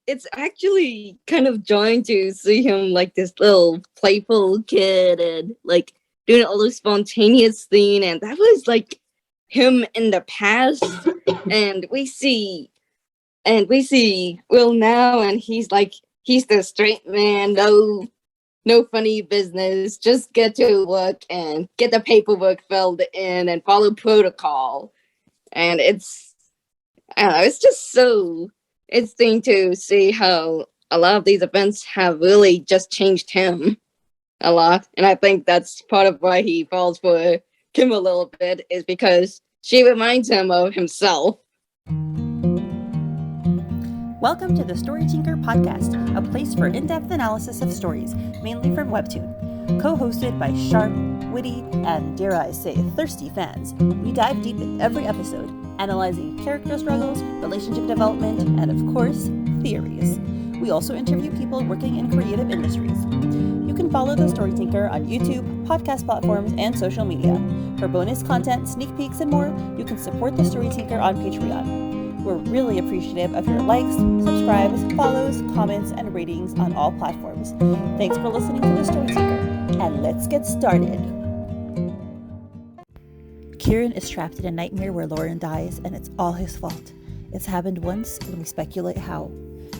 it's actually kind of jarring to see him like this little playful kid and like doing all those spontaneous thing, and that was like him in the past. And we see Will now, and he's the straight man, no funny business, just get to work and get the paperwork filled in and follow protocol. And I don't know, it's just so interesting to see how a lot of these events have really just changed him a lot. And I think that's part of why he falls for Kim a little bit, is because she reminds him of himself. Welcome to the Story Tinker podcast, a place for in-depth analysis of stories, mainly from Webtoon. Co-hosted by sharp, witty, and dare I say, thirsty fans, we dive deep in every episode, analyzing character struggles, relationship development, and of course, theories. We also interview people working in creative industries. You can follow the Story Tinker on YouTube, podcast platforms, and social media. For bonus content, sneak peeks, and more, you can support the Story Tinker on Patreon. We're really appreciative of your likes, subscribes, follows, comments, and ratings on all platforms. Thanks for listening to the Story Tinker, and let's get started. Kieran is trapped in a nightmare where Lauren dies, and it's all his fault. It's happened once, and we speculate how.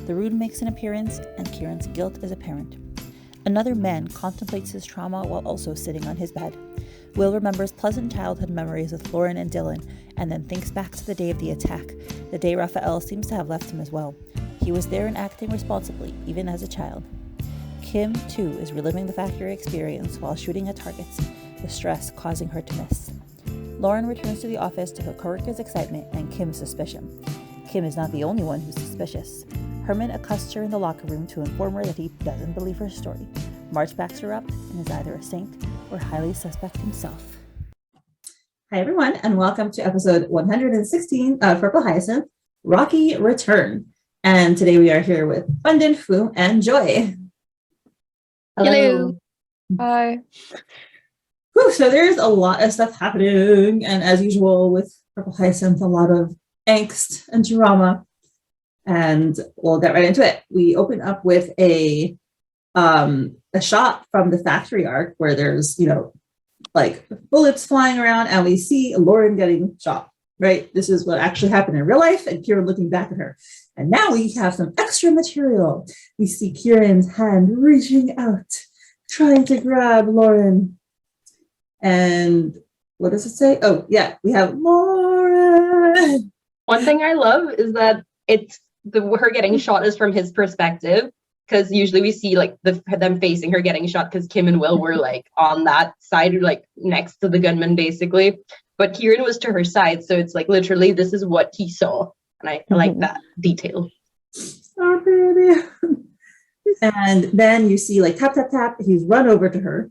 The rune makes an appearance, and Kieran's guilt is apparent. Another man contemplates his trauma while also sitting on his bed. Will remembers pleasant childhood memories with Lauren and Dylan, and then thinks back to the day of the attack, the day Raphael seems to have left him as well. He was there and acting responsibly, even as a child. Kim, too, is reliving the factory experience while shooting at targets, the stress causing her to miss. Lauren returns to the office to her coworker's excitement and Kim's suspicion. Kim is not the only one who's suspicious. Hermann accosts her in the locker room to inform her that he doesn't believe her story. March backs her up and is either a saint or highly suspect himself. Hi, everyone, and welcome to episode 116 of Purple Hyacinth, Rocky Return. And today we are here with Bundin, Fwoot, and Joy. Hello. Hi. Whew, so there's a lot of stuff happening, and as usual with Purple Hyacinth, a lot of angst and drama. And we'll get right into it. We open up with a shot from the factory arc where there's, like bullets flying around, and we see Lauren getting shot, right? This is what actually happened in real life, and Kieran looking back at her. And now we have some extra material. We see Kieran's hand reaching out, trying to grab Lauren. And what does it say? Oh, yeah, we have Lauren. One thing I love is that her getting shot is from his perspective, because usually we see like them facing her getting shot, because Kim and Will were like on that side, like next to the gunman basically, but Kieran was to her side, so it's like literally this is what he saw, and I like that detail. So pretty. And then you see like tap tap tap, he's run over to her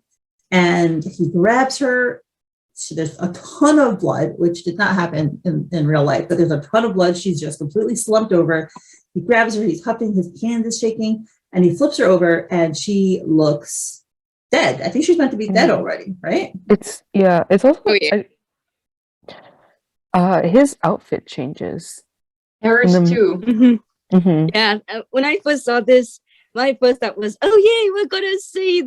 and he grabs her. So there's a ton of blood, which did not happen in real life, but there's a ton of blood. She's just completely slumped over. He grabs her, he's huffing, his hand is shaking, and he flips her over, and she looks dead. I think she's meant to be dead already, right? It's also his outfit changes. Hers too. Mm-hmm. Yeah, when I first saw this, my first thought was, oh yay, we're gonna see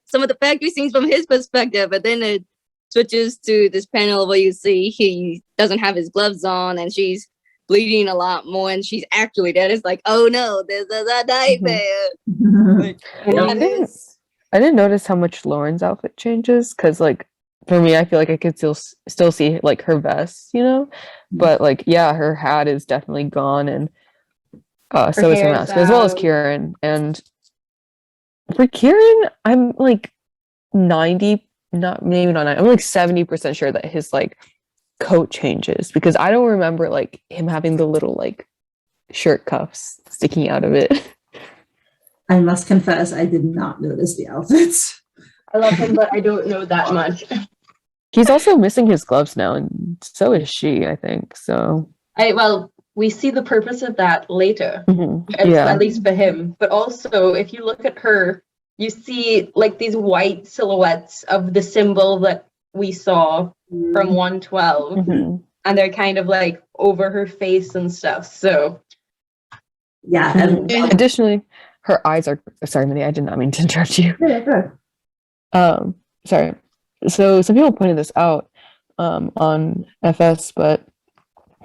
some of the factory scenes from his perspective, but then it switches to this panel where you see he doesn't have his gloves on and she's bleeding a lot more and she's actually dead. It's like, oh no, there's a nightmare. I didn't notice how much Lauren's outfit changes, because like for me, I feel like I could still see like her vest, but like her hat is definitely gone, and so is her mask, as well as Kieran. And for Kieran, I'm like 70% sure that his like coat changes, because I don't remember like him having the little like shirt cuffs sticking out of it. I must confess, I did not notice the outfits. I love him, but I don't know that much. He's also missing his gloves now, and so is she, I think. So we see the purpose of that later, at least for him. But also, if you look at her, you see like these white silhouettes of the symbol that we saw from 112, and they're kind of like over her face and stuff. So Yeah. And additionally, her eyes are sorry, Minnie, I did not mean to interrupt you. yeah, Sorry. So some people pointed this out on FS, but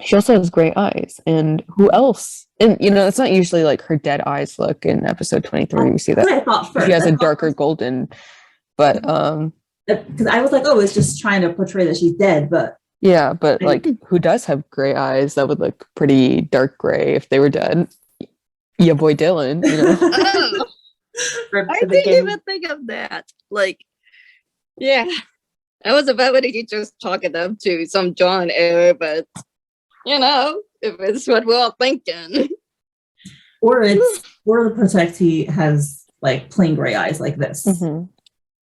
she also has gray eyes. And who else? And it's not usually like her dead eyes look in episode 23. We see that I thought first. She has a darker golden, but because I was like, oh, it's just trying to portray that she's dead, but yeah, but like who does have gray eyes that would look pretty dark gray if they were dead? Yeah, boy Dylan, Oh, I didn't even think of that. Like, yeah, I was about to just chalk it up to some John error, but if it's what we're all thinking. Or the protectee has like plain gray eyes like this.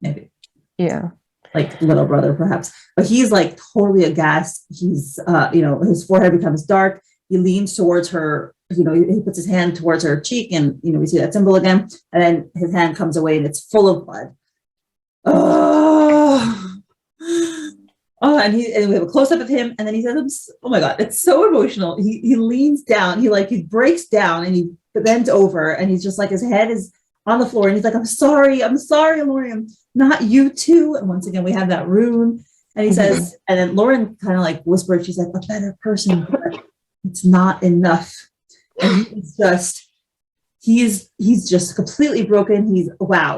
Maybe. Yeah. Like little brother, perhaps. But he's like totally aghast. He's his forehead becomes dark. He leans towards her, he puts his hand towards her cheek, and we see that symbol again, and then his hand comes away and it's full of blood. And we have a close-up of him, and then he says, oh my god, it's so emotional. He leans down, he breaks down, and he bends over, and he's just like, his head is on the floor, and he's like, I'm sorry, Lorian, not you too. And once again we have that rune, and he says, and then Lauren kind of like whispered, she's like, a better person, but it's not enough. And he's just completely broken.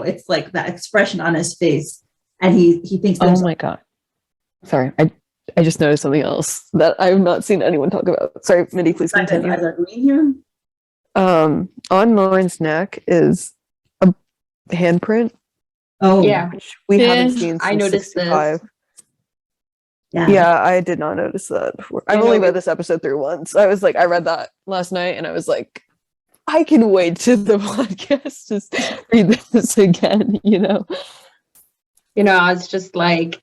It's like that expression on his face, and he thinks, oh my god, sorry, I just noticed something else that I've not seen anyone talk about. Sorry, Mindy, please continue. On Lauren's neck is a handprint. Oh yeah, which we haven't seen since I noticed 65. this. Yeah, I did not notice that before. I've only read this episode through once. I was like, I read that last night, and I was like, I can wait to the podcast to read this again. I was just like,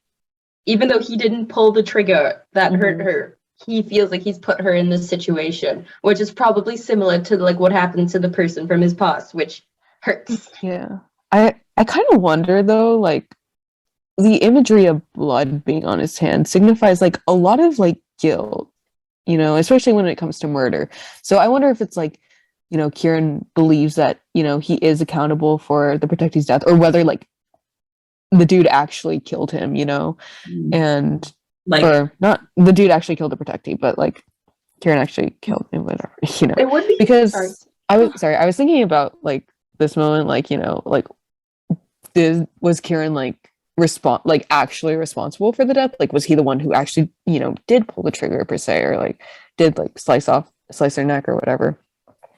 even though he didn't pull the trigger that hurt her, he feels like he's put her in this situation, which is probably similar to like what happened to the person from his past, which hurts. Yeah. I kind of wonder though, like the imagery of blood being on his hand signifies like a lot of like guilt, especially when it comes to murder. So I wonder if it's like, Kieran believes that, he is accountable for the protectee's death, or whether like the dude actually killed him, and like, or not the dude actually killed the protectee, but like Kieran actually killed him, whatever, It would be because I was thinking about like this moment, like, like was Kieran like actually responsible for the death? Like, was he the one who actually, did pull the trigger per se, or like did like slice their neck or whatever?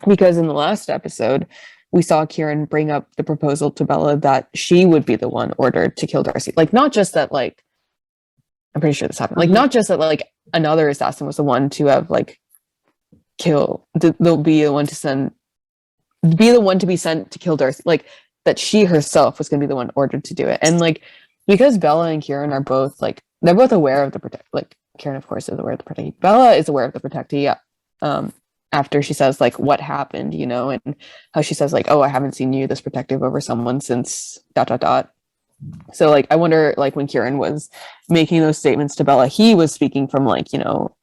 Because in the last episode, we saw Kieran bring up the proposal to Bella that she would be the one ordered to kill Darcy. Like, not just that, like, I'm pretty sure this happened. Like, not just that, like, another assassin was the one to have, like, they'll be the one to be sent to kill Darcy. Like, that she herself was going to be the one ordered to do it. And, like, because Bella and Kieran are both, like, they're both aware of the protect. Like, Kieran, of course, is aware of the protectee. Bella is aware of the protectee. After she says like what happened, and how she says like, oh, I haven't seen you this protective over someone since ... So like I wonder, like when Kieran was making those statements to Bella, he was speaking from like,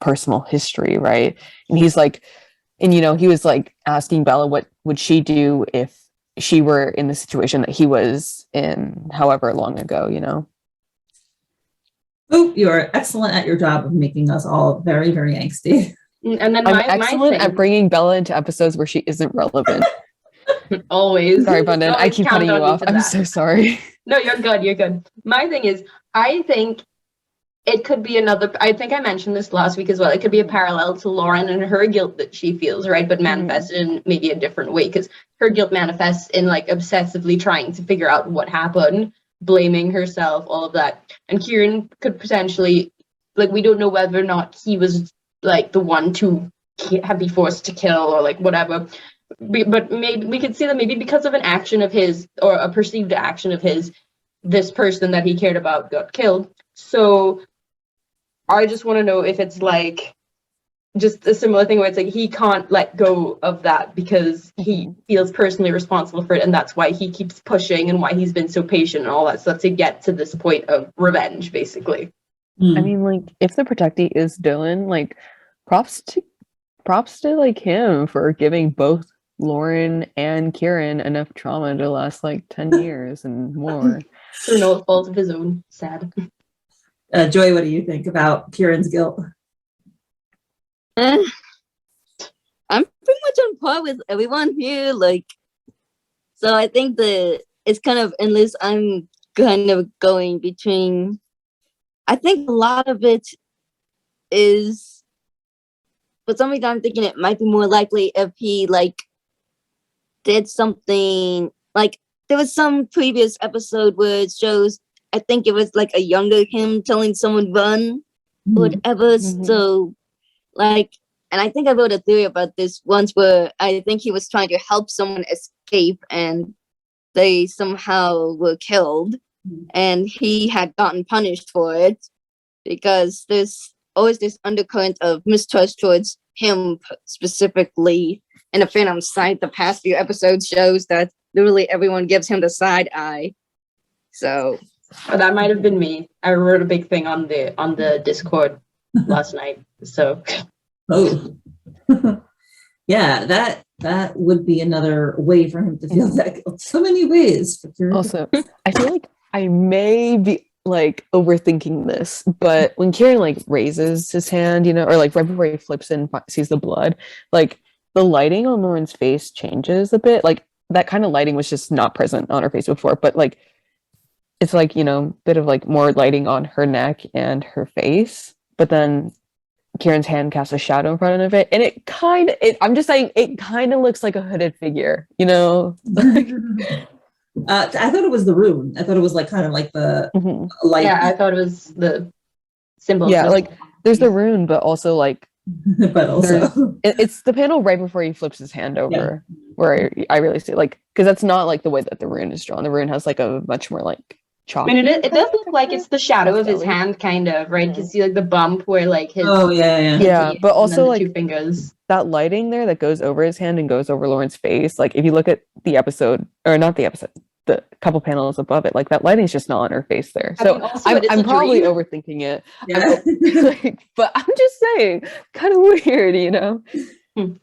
personal history, right? And he's like, and he was like asking Bella what would she do if she were in the situation that he was in however long ago, Oop, you are excellent at your job of making us all very, very angsty. And then I'm excellent at bringing Bella into episodes where she isn't relevant. Always. Sorry, Bundin. I keep cutting you off. I'm so sorry. No, you're good. You're good. My thing is, I think it could be I think I mentioned this last week as well. It could be a parallel to Lauren and her guilt that she feels, right? But manifested in maybe a different way, because her guilt manifests in like obsessively trying to figure out what happened, blaming herself, all of that. And Kieran could potentially, like, we don't know whether or not he was like the one to be forced to kill or like whatever, but maybe we could see that maybe because of an action of his or a perceived action of his, this person that he cared about got killed. So I just want to know if it's like just a similar thing where it's like he can't let go of that because he feels personally responsible for it, and that's why he keeps pushing and why he's been so patient and all that stuff to get to this point of revenge, basically. I mean, like, if the protectee is Dylan, like, props to like him for giving both, Lauren and Kieran enough trauma to last like 10 years and more. Through no fault of his own. Sad. Joy, what do you think about Kieran's guilt? I'm pretty much on par with everyone here. Like, so I think it's kind of endless. I'm kind of going between. I think a lot of it is, for some reason, I'm thinking it might be more likely if he like did something like there was some previous episode where it shows. I think it was like a younger him telling someone run or whatever. So, like, and I think I wrote a theory about this once where I think he was trying to help someone escape and they somehow were killed and he had gotten punished for it because there's always this undercurrent of mistrust towards him specifically. And the Phantom Sight, the past few episodes shows that literally everyone gives him the side eye. So. Oh, that might have been me. I wrote a big thing on the Discord last night. So. Oh. Yeah, that would be another way for him to feel that guilt. So many ways. Also, I feel like I may be like overthinking this, but when Kieran like raises his hand, you know, or like right before he flips in and sees the blood, like the lighting on Lauren's face changes a bit. Like that kind of lighting was just not present on her face before, but like it's like, you know, a bit of like more lighting on her neck and her face, but then Kieran's hand casts a shadow in front of it, and I'm just saying it kind of looks like a hooded figure, you know. I thought it was the rune. I thought it was like kind of like the light. Yeah, I thought it was the symbol. Yeah, like there's the rune, but also like, but also it's the panel right before he flips his hand over, where I really see like, because that's not like the way that the rune is drawn. The rune has like a much more like. I mean, it does look like it's the shadow of his hand, kind of, right? Because see, like the bump where like his yeah, but also like 2 fingers. That lighting there that goes over his hand and goes over Lauren's face. Like if you look at the episode, or not the episode, the couple panels above it, like that lighting's just not on her face there. So I'm probably overthinking it. Yeah. But I'm just saying, kind of weird, you know.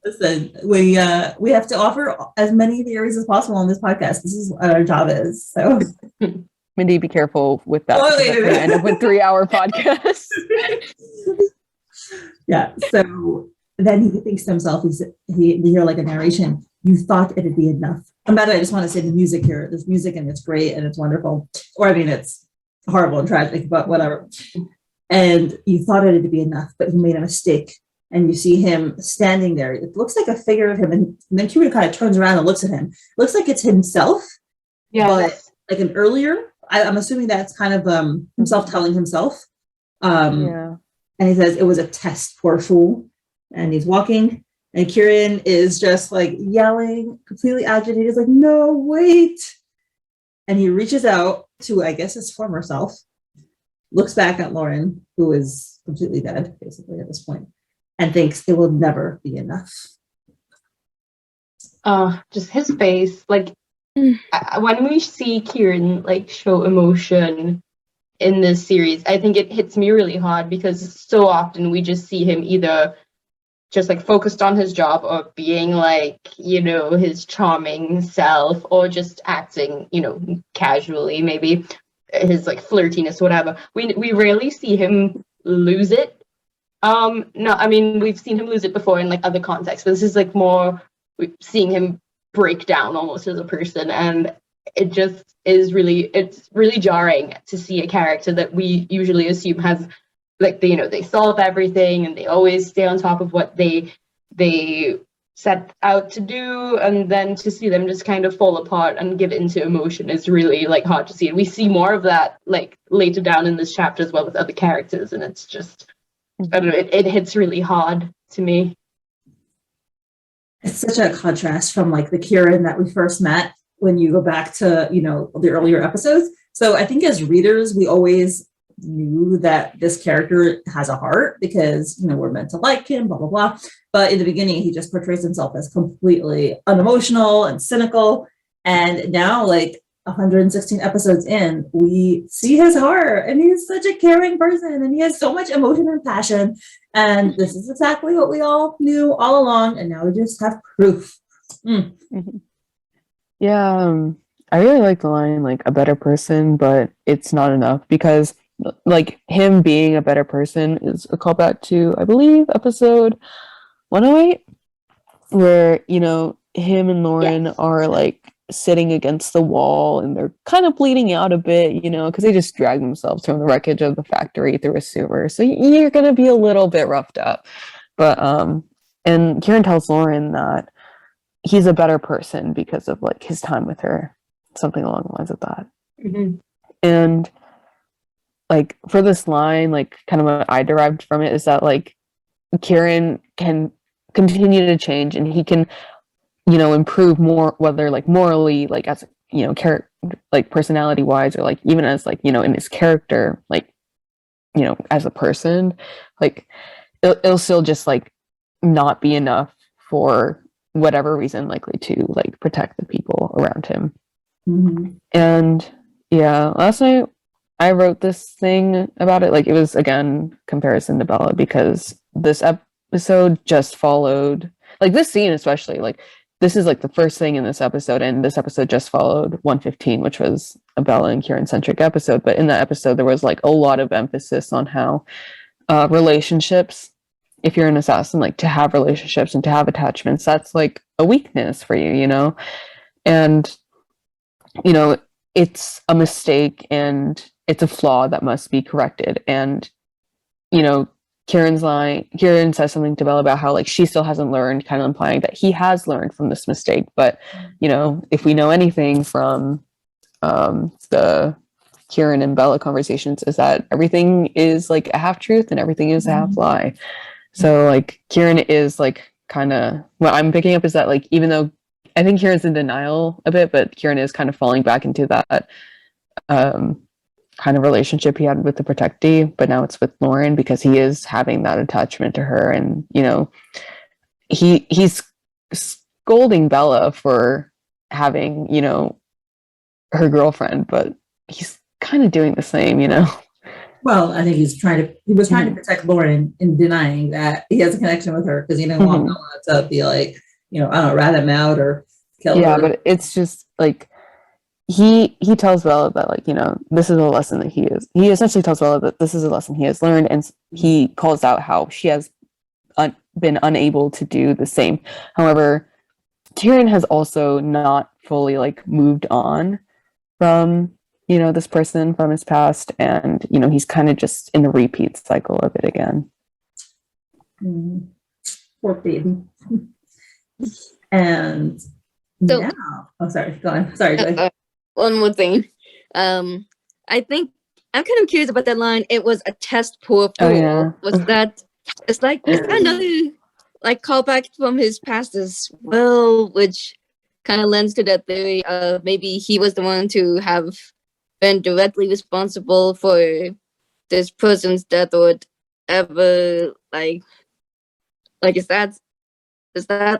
Listen, we have to offer as many theories as possible on this podcast. This is what our job is. So. Mindy, be careful with that. We end up with 3-hour podcasts. Yeah. So then he thinks to himself, we hear like a narration. You thought it'd be enough. And by the way, I just want to say the music here. There's music and it's great and it's wonderful. Or I mean, it's horrible and tragic, but whatever. And you thought it'd be enough, but you made a mistake. And you see him standing there. It looks like a figure of him. And then Kieran kind of turns around and looks at him. It looks like it's himself. Yeah. But like an earlier. I'm assuming that's kind of himself telling himself. And he says, it was a test, poor fool. And he's walking. And Kieran is just like yelling, completely agitated. He's like, no, wait. And he reaches out to, I guess, his former self, looks back at Lauren, who is completely dead, basically, at this point, and thinks it will never be enough. Just his face, like, when we see Kieran like show emotion in this series, I think it hits me really hard because so often we just see him either just like focused on his job or being like, you know, his charming self, or just acting, you know, casually, maybe his like flirtiness, whatever. We rarely see him lose it. No, I mean, we've seen him lose it before in like other contexts, but this is like more seeing him break down almost as a person, and it just is it's really jarring to see a character that we usually assume has like they solve everything and they always stay on top of what they set out to do, and then to see them just kind of fall apart and give into emotion is really like hard to see. And we see more of that like later down in this chapter as well with other characters, and it's just I don't know, it hits really hard to me. It's such a contrast from like the Kieran that we first met when you go back to, you know, the earlier episodes. So I think as readers, we always knew that this character has a heart because, you know, we're meant to like him, blah, blah, blah. But in the beginning, he just portrays himself as completely unemotional and cynical. And now, like 116 episodes in, we see his heart, and he's such a caring person, and he has so much emotion and passion. And this is exactly what we all knew all along, and now we just have proof. Mhm. Yeah, I really like the line, like, a better person, but it's not enough because, like, him being a better person is a callback to, I believe, episode 108, where, you know, him and Lauren Yes. are, like, sitting against the wall and they're kind of bleeding out a bit, you know, because they just drag themselves from the wreckage of the factory through a sewer. So you're going to be a little bit roughed up. But, and Kieran tells Lauren that he's a better person because of like his time with her, something along the lines of that. Mm-hmm. And like for this line, like kind of what I derived from it is that like Kieran can continue to change and he can, you know, improve more, whether like morally, like as you know, like personality wise, or like even as like, you know, in his character, like, you know, as a person, like it'll still just like not be enough for whatever reason, likely to like protect the people around him. Mm-hmm. And yeah, last night I wrote this thing about it. Like it was again comparison to Bella because this episode just followed like this scene especially like this is like the first thing in this episode, and this episode just followed 115, which was a Bella and Kieran centric episode. But in that episode, there was like a lot of emphasis on how relationships, if you're an assassin, like to have relationships and to have attachments, that's like a weakness for you, you know? And, you know, it's a mistake and it's a flaw that must be corrected. And, you know, Kieran says something to Bella about how like she still hasn't learned, kind of implying that he has learned from this mistake. But, you know, if we know anything from the Kieran and Bella conversations, is that everything is like a half truth and everything is a half lie. So like Kieran is like kind of what I'm picking up is that like even though I think Kieran's in denial a bit, but Kieran is kind of falling back into that kind of relationship he had with the protectee, but now it's with Lauren because he is having that attachment to her, and you know he's scolding Bella for having, you know, her girlfriend, but he's kind of doing the same, you know. Well, I think he was trying to protect Lauren in denying that he has a connection with her because he didn't want Bella to be like, you know, I don't know, rat him out or kill her. Yeah, but it's just like he tells Bella that like, you know, this is a lesson that he essentially tells Bella that this is a lesson he has learned, and he calls out how she has been unable to do the same. However, Kieran has also not fully like moved on from, you know, this person from his past, and you know he's kind of just in the repeat cycle of it again. Poor baby. And So- now, oh sorry, go on. Sorry. One more thing. I think I'm kind of curious about that line. It was a test pour. Oh, yeah. Was that? Is that another like callback from his past as well, which kind of lends to that theory of maybe he was the one to have been directly responsible for this person's death or whatever. Like is that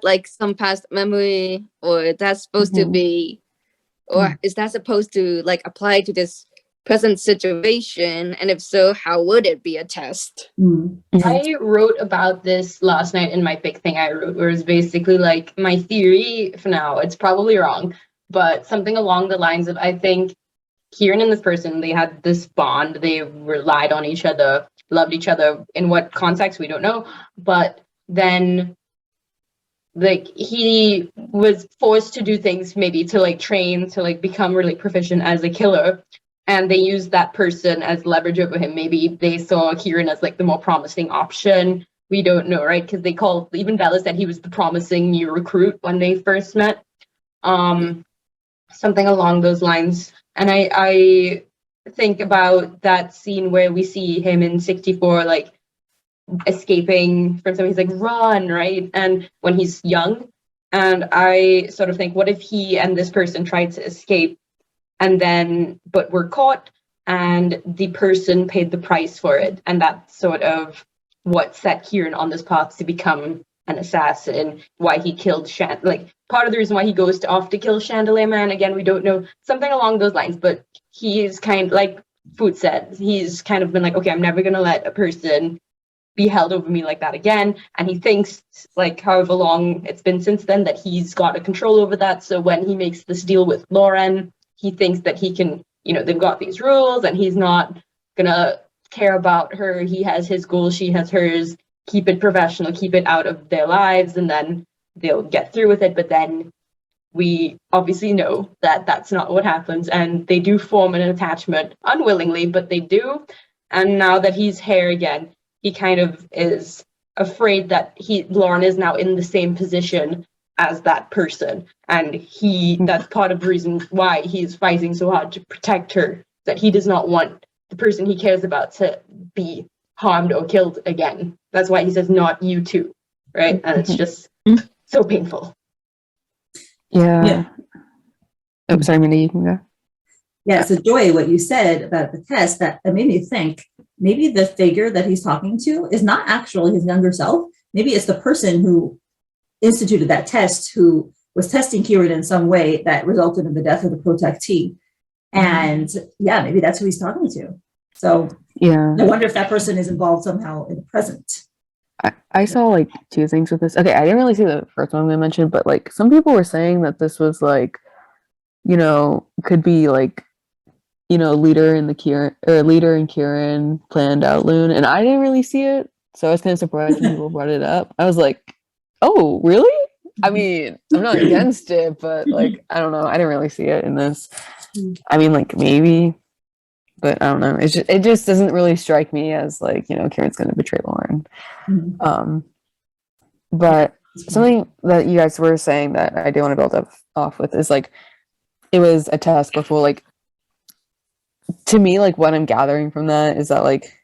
like some past memory, or that's supposed to be, or is that supposed to like apply to this present situation? And if so, how would it be a test? I wrote about this last night in my big thing I wrote, where it's basically like my theory for now, it's probably wrong, but something along the lines of, I think Kieran and this person, they had this bond, they relied on each other, loved each other. In what context, we don't know. But then like he was forced to do things, maybe to like train, to like become really proficient as a killer. And they used that person as leverage over him. Maybe they saw Kieran as like the more promising option. We don't know, right? Because even Bella said he was the promising new recruit when they first met. Something along those lines. And I think about that scene where we see him in 64, like escaping from something. He's like, run, right? And when he's young. And I sort of think, what if he and this person tried to escape but were caught, and the person paid the price for it, and that's sort of what set Kieran on this path to become an assassin, why he killed part of the reason why he goes off to kill Chandelier Man, again, we don't know, something along those lines. But he is kind of like Fwoot said, he's kind of been like, okay, I'm never gonna let a person be held over me like that again. And he thinks, like, however long it's been since then, that he's got a control over that. So when he makes this deal with Lauren, he thinks that he can, they've got these rules and he's not gonna care about her. He has his goals, she has hers. Keep it professional, keep it out of their lives, and then they'll get through with it. But then we obviously know that that's not what happens, and they do form an attachment unwillingly, but they do. And now that he's here again, he kind of is afraid that Lauren is now in the same position as that person, and that's part of the reason why he's fighting so hard to protect her, that he does not want the person he cares about to be harmed or killed again. That's why he says, not you too, right? And it's just so painful. Yeah. I'm sorry, Mindy, you can go. Yeah, so Joy, what you said about the test, that made me think maybe the figure that he's talking to is not actually his younger self. Maybe it's the person who instituted that test, who was testing Kieran in some way that resulted in the death of the protectee. And yeah, maybe that's who he's talking to. So yeah, I wonder if that person is involved somehow in the present. I saw like two things with this. Okay, I didn't really see the first one I mentioned, but like some people were saying that this was like, could be like, leader in Kieran planned out Loon, and I didn't really see it, so I was kind of surprised when people brought it up. I was like, oh, really? I mean, I'm not against it, but like, I don't know, I didn't really see it in this. I mean, like maybe, but I don't know. It just doesn't really strike me as like, Kieran's going to betray Lauren. But something that you guys were saying that I do want to build off with is like, it was a test before, like, to me, like what I'm gathering from that is that like,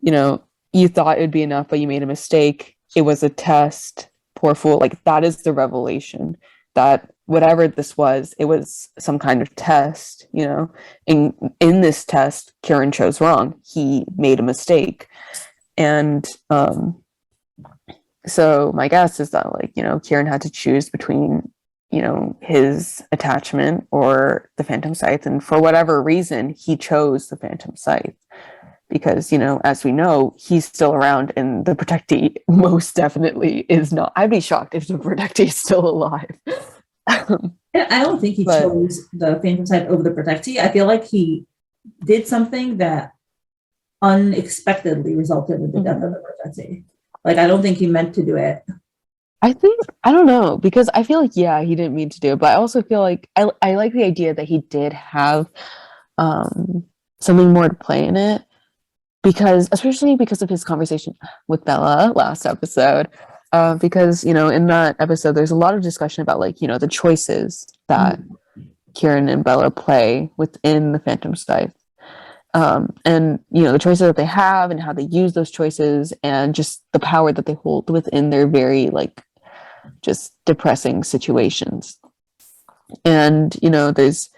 you thought it would be enough, but you made a mistake. It was a test. Poor fool. Like that is the revelation, that whatever this was, it was some kind of test, in this test, Kieran chose wrong. He made a mistake. And so my guess is that like, Kieran had to choose between, his attachment or the Phantom Scythe. And for whatever reason, he chose the Phantom Scythe. Because, as we know, he's still around and the protectee most definitely is not. I'd be shocked if the protectee is still alive. I don't think he chose the Phantom Scythe over the protectee. I feel like he did something that unexpectedly resulted in the death of the protectee. Like, I don't think he meant to do it. I don't know, because I feel like, yeah, he didn't mean to do it, but I also feel like I like the idea that he did have something more to play in it. Especially because of his conversation with Bella last episode, because, in that episode, there's a lot of discussion about like, the choices that Kieran and Bella play within the Phantom Scythe. And, the choices that they have and how they use those choices and just the power that they hold within their very like, just depressing situations. And, there's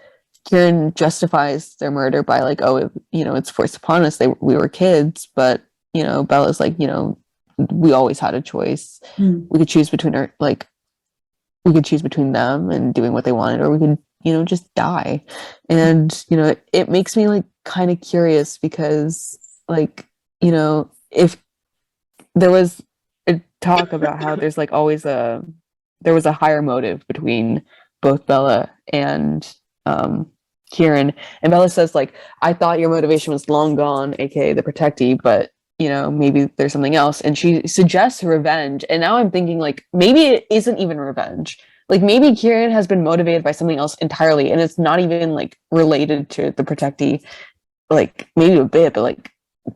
Kieran justifies their murder by like, oh, it's forced upon us. We were kids, but Bella's like, we always had a choice. We could choose between we could choose between them and doing what they wanted, or we could, just die. And it makes me like kind of curious because like, if there was a talk about how there's like always there was a higher motive between both Bella and Kieran, and Bella says like, I thought your motivation was long gone, aka the protectee, but maybe there's something else, and she suggests revenge. And now I'm thinking like, maybe it isn't even revenge. Like maybe Kieran has been motivated by something else entirely, and it's not even like related to the protectee, like maybe a bit, but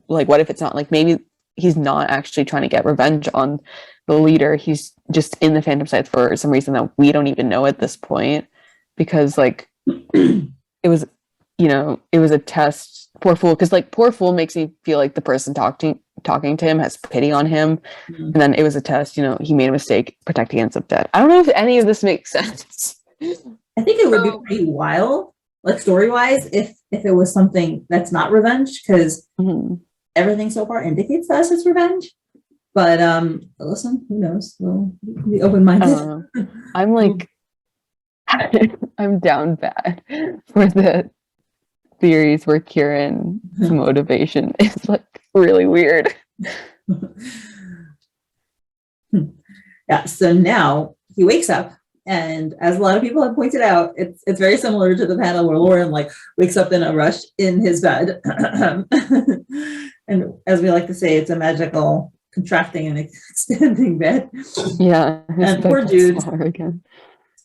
like what if it's not? Like maybe he's not actually trying to get revenge on the leader. He's just in the Phantom Scythe for some reason that we don't even know at this point, because like it was a test. Poor fool, because like poor fool makes me feel like the person talking to him has pity on him. And then it was a test, he made a mistake, protecting ends up dead. I don't know if any of this makes sense. I think it would be pretty wild, like story-wise, if it was something that's not revenge, because everything so far indicates to us it's revenge. But listen, who knows? We'll be open-minded. I'm like, I'm down bad for the theories where Kieran's motivation is like really weird. Yeah, so now he wakes up, and as a lot of people have pointed out, it's very similar to the panel where Lauren like wakes up in a rush in his bed. And as we like to say, it's a magical contracting and expanding bed. Yeah. And poor dude. Again.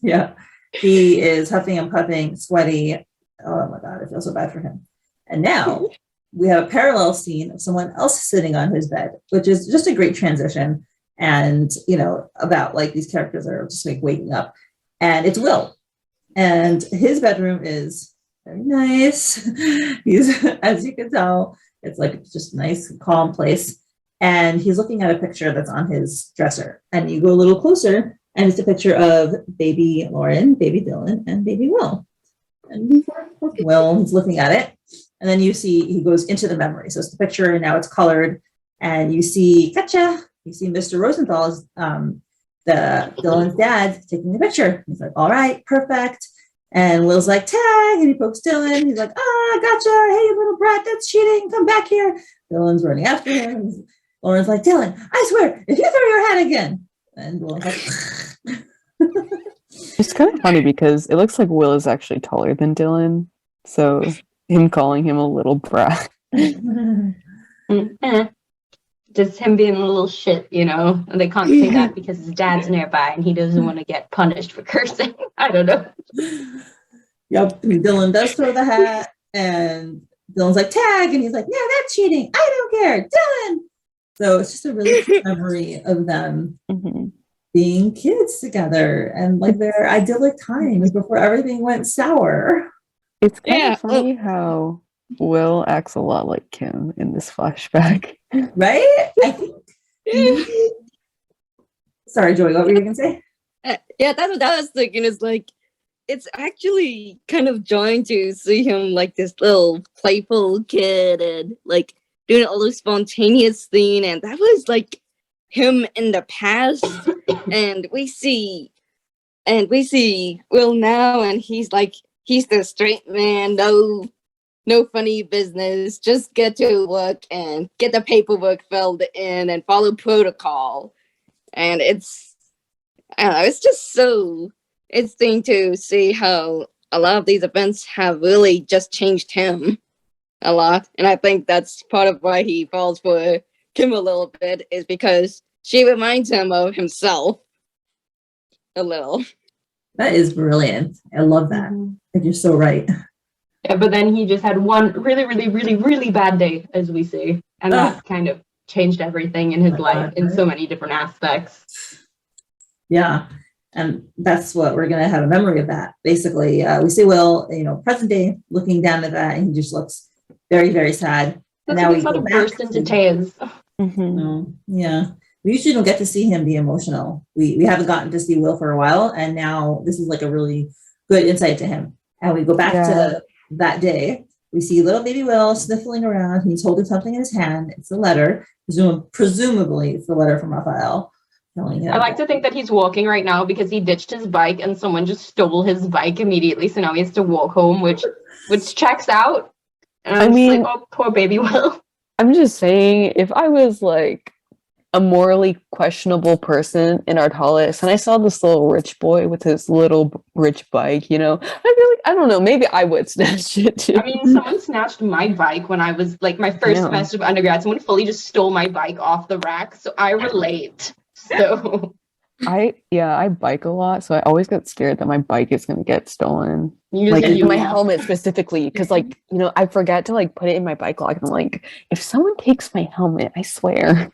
Yeah. He is huffing and puffing, sweaty. Oh my God, I feel so bad for him. And now we have a parallel scene of someone else sitting on his bed, which is just a great transition. And, you know, about like these characters are just like waking up. And it's Will. And his bedroom is very nice. He's, as you can tell, it's like just a nice, calm place. And he's looking at a picture that's on his dresser. And you go a little closer, and it's a picture of baby Lauren, baby Dylan, and baby Will. And Will, he's looking at it. And then you see he goes into the memory. So it's the picture, and now it's colored. And you see, gotcha. You see Mr. Rosenthal's, the Dylan's dad, taking the picture. He's like, all right, perfect. And Will's like, tag, and he pokes Dylan. He's like, gotcha. Hey, little brat, that's cheating. Come back here. Dylan's running after him. Lauren's like, Dylan, I swear, if you throw your hat again. And Dylan's like, it's kind of funny because it looks like Will is actually taller than Dylan. So him calling him a little brat. Just him being a little shit, you know, and they can't say that because his dad's nearby and he doesn't want to get punished for cursing. I don't know. Yep. And Dylan does throw the hat, and Dylan's like, tag, and he's like, yeah, that's cheating. I don't care, Dylan. So it's just a really good memory of them being kids together and like their idyllic times before everything went sour. It's kind of funny how Will acts a lot like Kim in this flashback. Right? I think. Sorry, Joey, what were you going to say? Yeah, that's what I was thinking. Is like, it's actually kind of jarring to see him like this little playful kid and like doing all this spontaneous thing. And that was like him in the past. And we see Will now, and he's the straight man, no funny business, just get to work and get the paperwork filled in and follow protocol. And it's just so interesting to see how a lot of these events have really just changed him a lot. And I think that's part of why he falls for Kim a little bit, is because she reminds him of himself a little. That is brilliant. I love that. You're so right. Yeah, but then he just had one really, really, really, really bad day, as we see. And that kind of changed everything in his life in so many different aspects. Yeah. And that's what we're going to have a memory of that. Basically, we see Will, present day, looking down at that, and he just looks very, very sad. That's now we sort of burst into tears. Yeah. We usually don't get to see him be emotional. We haven't gotten to see Will for a while, and now this is like a really good insight to him. And we go back to that day. We see little baby Will sniffling around. He's holding something in his hand. It's a letter. Presumably, it's the letter from Raphael. I like to think that he's walking right now because he ditched his bike and someone just stole his bike immediately. So now he has to walk home, which checks out. And I mean, like, oh, poor baby Will. I'm just saying, if I was like a morally questionable person in Artalis and I saw this little rich boy with his little rich bike, I'd be like, I don't know, maybe I would snatch it too. I mean, someone snatched my bike when I was like my first semester of undergrad. Someone fully just stole my bike off the rack. So I relate. So I bike a lot, so I always get scared that my bike is going to get stolen. My helmet specifically, because I forget to put it in my bike lock, and I'm like, if someone takes my helmet, I swear.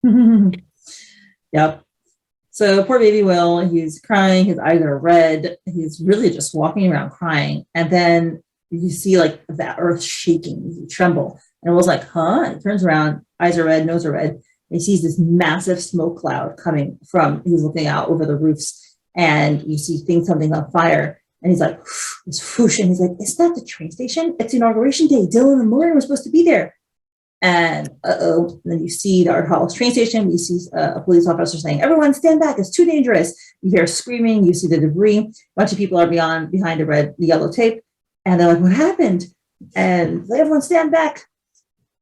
Yep. So poor baby Will, he's crying, his eyes are red, he's really just walking around crying, and then you see that earth shaking, you tremble, and Will's like, huh? And he turns around, eyes are red, nose are red. He sees this massive smoke cloud coming from, he's looking out over the roofs, and you see something on fire, and he's like, it's whoosh, and he's like, is that the train station? It's inauguration day. Dylan and Lauren were supposed to be there. And then you see the Artalis train station, you see a police officer saying, everyone stand back, it's too dangerous. You hear screaming, you see the debris, a bunch of people are behind the yellow tape, and they're like, what happened? And everyone stand back.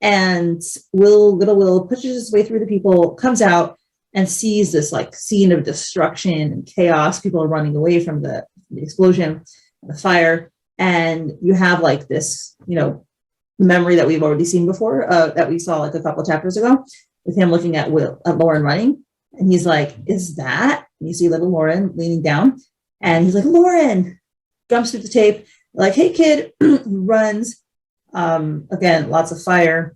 And little Will pushes his way through the people, comes out, and sees this like scene of destruction and chaos. People are running away from the explosion, the fire, and you have like this, memory that we've already seen before, that we saw like a couple of chapters ago, with him looking at Lauren running, and he's like, "Is that?" And you see little Lauren leaning down, and he's like, "Lauren!" Jumps through the tape, like, "Hey, kid!" He runs. Again, lots of fire.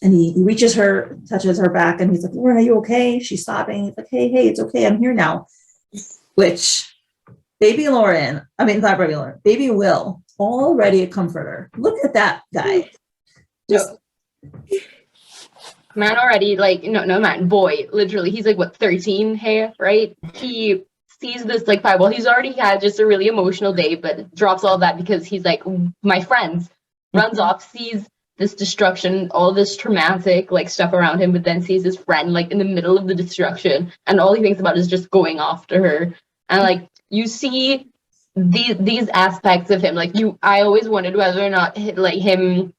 And he reaches her, touches her back, and he's like, "Lauren, are you okay?" She's sobbing. He's like, hey, it's okay. I'm here now. Which, baby Will, already a comforter. Look at that guy. Just man already, like, no man, boy, literally, he's like, what, 13 here, right? He sees this like fireball. He's already had just a really emotional day, but drops all that because he's like, my friends, runs off, sees this destruction, all this traumatic like stuff around him, but then sees his friend like in the middle of the destruction, and all he thinks about is just going after her. And like, you see these aspects of him, like, I always wondered whether or not like him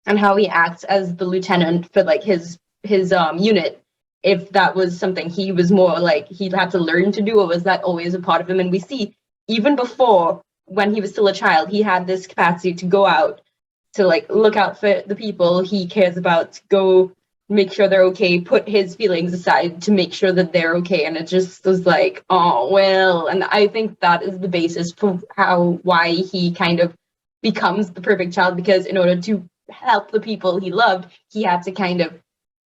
and how he acts as the lieutenant for like his unit, if that was something he was more like he'd have to learn to do, or was that always a part of him. And we see even before, when he was still a child, he had this capacity to go out to like look out for the people he cares about, to go make sure they're okay, put his feelings aside to make sure that they're okay. And it just was like, oh, well, and I think that is the basis for why he kind of becomes the perfect child, because in order to help the people he loved, he had to kind of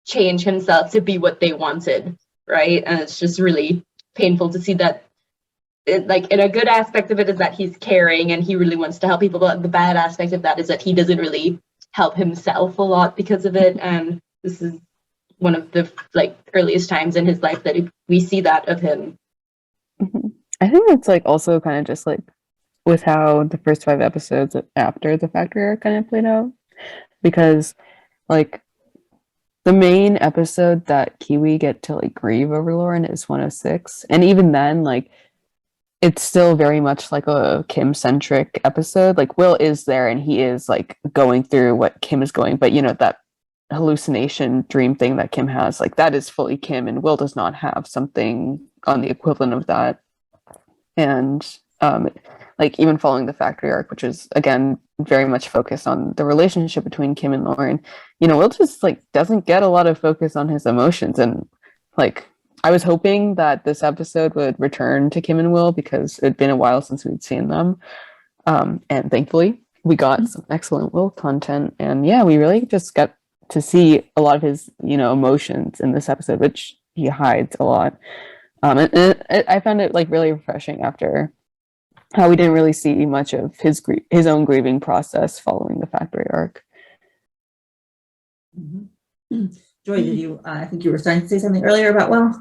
change himself to be what they wanted, right? And it's just really painful to see that. Like, in a good aspect of it is that he's caring and he really wants to help people, but the bad aspect of that is that he doesn't really help himself a lot because of it. And this is one of the like earliest times in his life that we see that of him. I think it's like also kind of just like with how the first 5 episodes after the factory arc kind of played out, because like the main episode that Kiwi get to like grieve over Lauren is 106, and even then, like, it's still very much like a Kim-centric episode. Like, Will is there and he is like going through what Kim is going, but that hallucination dream thing that Kim has, like, that is fully Kim, and Will does not have something on the equivalent of that. And like, even following the factory arc, which is again very much focused on the relationship between Kim and Lauren, Will just like doesn't get a lot of focus on his emotions. And like, I was hoping that this episode would return to Kim and Will, because it'd been a while since we'd seen them. And thankfully we got some excellent Will content, and we really just got to see a lot of his, emotions in this episode, which he hides a lot. And I found it like really refreshing after how we didn't really see much of his own grieving process following the factory arc. Mm-hmm. Joy, did you? I think you were starting to say something earlier about Will.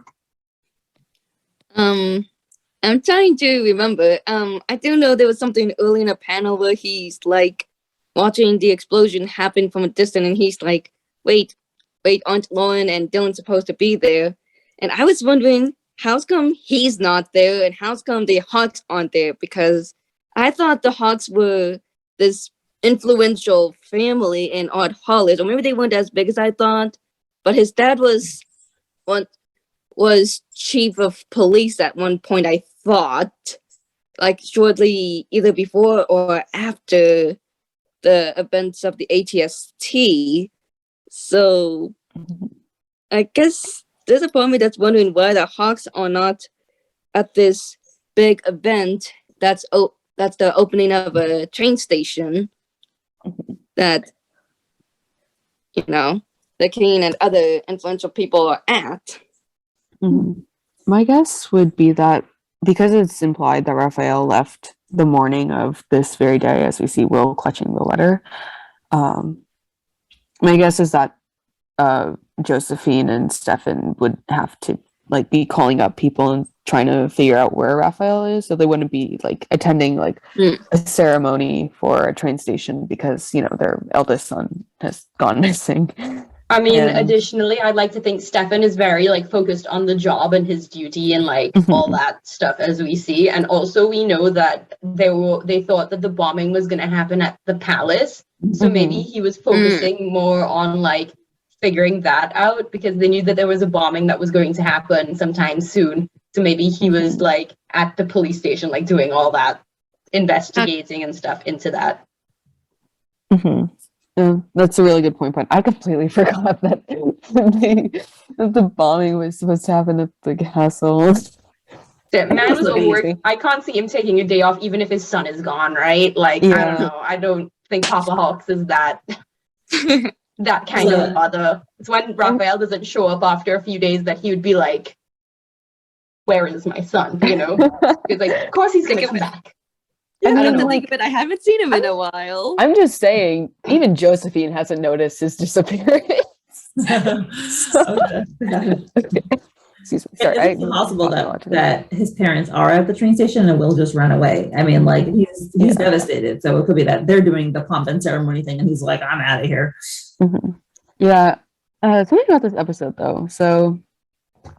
I'm trying to remember. I do know there was something early in a panel where he's like watching the explosion happen from a distance, and he's like, "Wait, aren't Lauren and Dylan supposed to be there?" And I was wondering, how's come he's not there, and how's come the Hawks aren't there? Because I thought the Hawks were this influential family in Odd Hollis, or maybe they weren't as big as I thought. But his dad was chief of police at one point, I thought, like shortly either before or after the events of the ATST. So I guess there's a part of me that's wondering why the Hawks are not at this big event that's the opening of a train station that, the king and other influential people are at. Mm-hmm. My guess would be that because it's implied that Raphael left the morning of this very day, as we see Will clutching the letter, my guess is that Josephine and Stefan would have to like be calling up people and trying to figure out where Raphael is, so they wouldn't be like attending like a ceremony for a train station because their eldest son has gone missing. I mean, additionally, I'd like to think Stefan is very like focused on the job and his duty and like all that stuff, as we see. And also we know that they thought that the bombing was going to happen at the palace, So maybe he was focusing more on like figuring that out because they knew that there was a bombing that was going to happen sometime soon. So maybe he was like at the police station, like doing all that investigating and stuff into that. Yeah, that's a really good point. But I completely forgot that the bombing was supposed to happen at the castle. The man was overworked. I can't see him taking a day off, even if his son is gone, right? Like, I don't know. I don't think Papa Hawks is that that kind of father. It's when Raphael doesn't show up after a few days that he would be like, "Where is my son?" You know? Because like, of course he's gonna come back. Yeah, I don't know. Think of it. I haven't seen him in a while. I'm just saying, even Josephine hasn't noticed his disappearance. Okay. Excuse me. Sorry, it's possible that his parents are at the train station and will just run away. I mean, like he's devastated. So it could be that they're doing the pomp and ceremony thing, and he's like, "I'm out of here." Yeah. Something about this episode though. So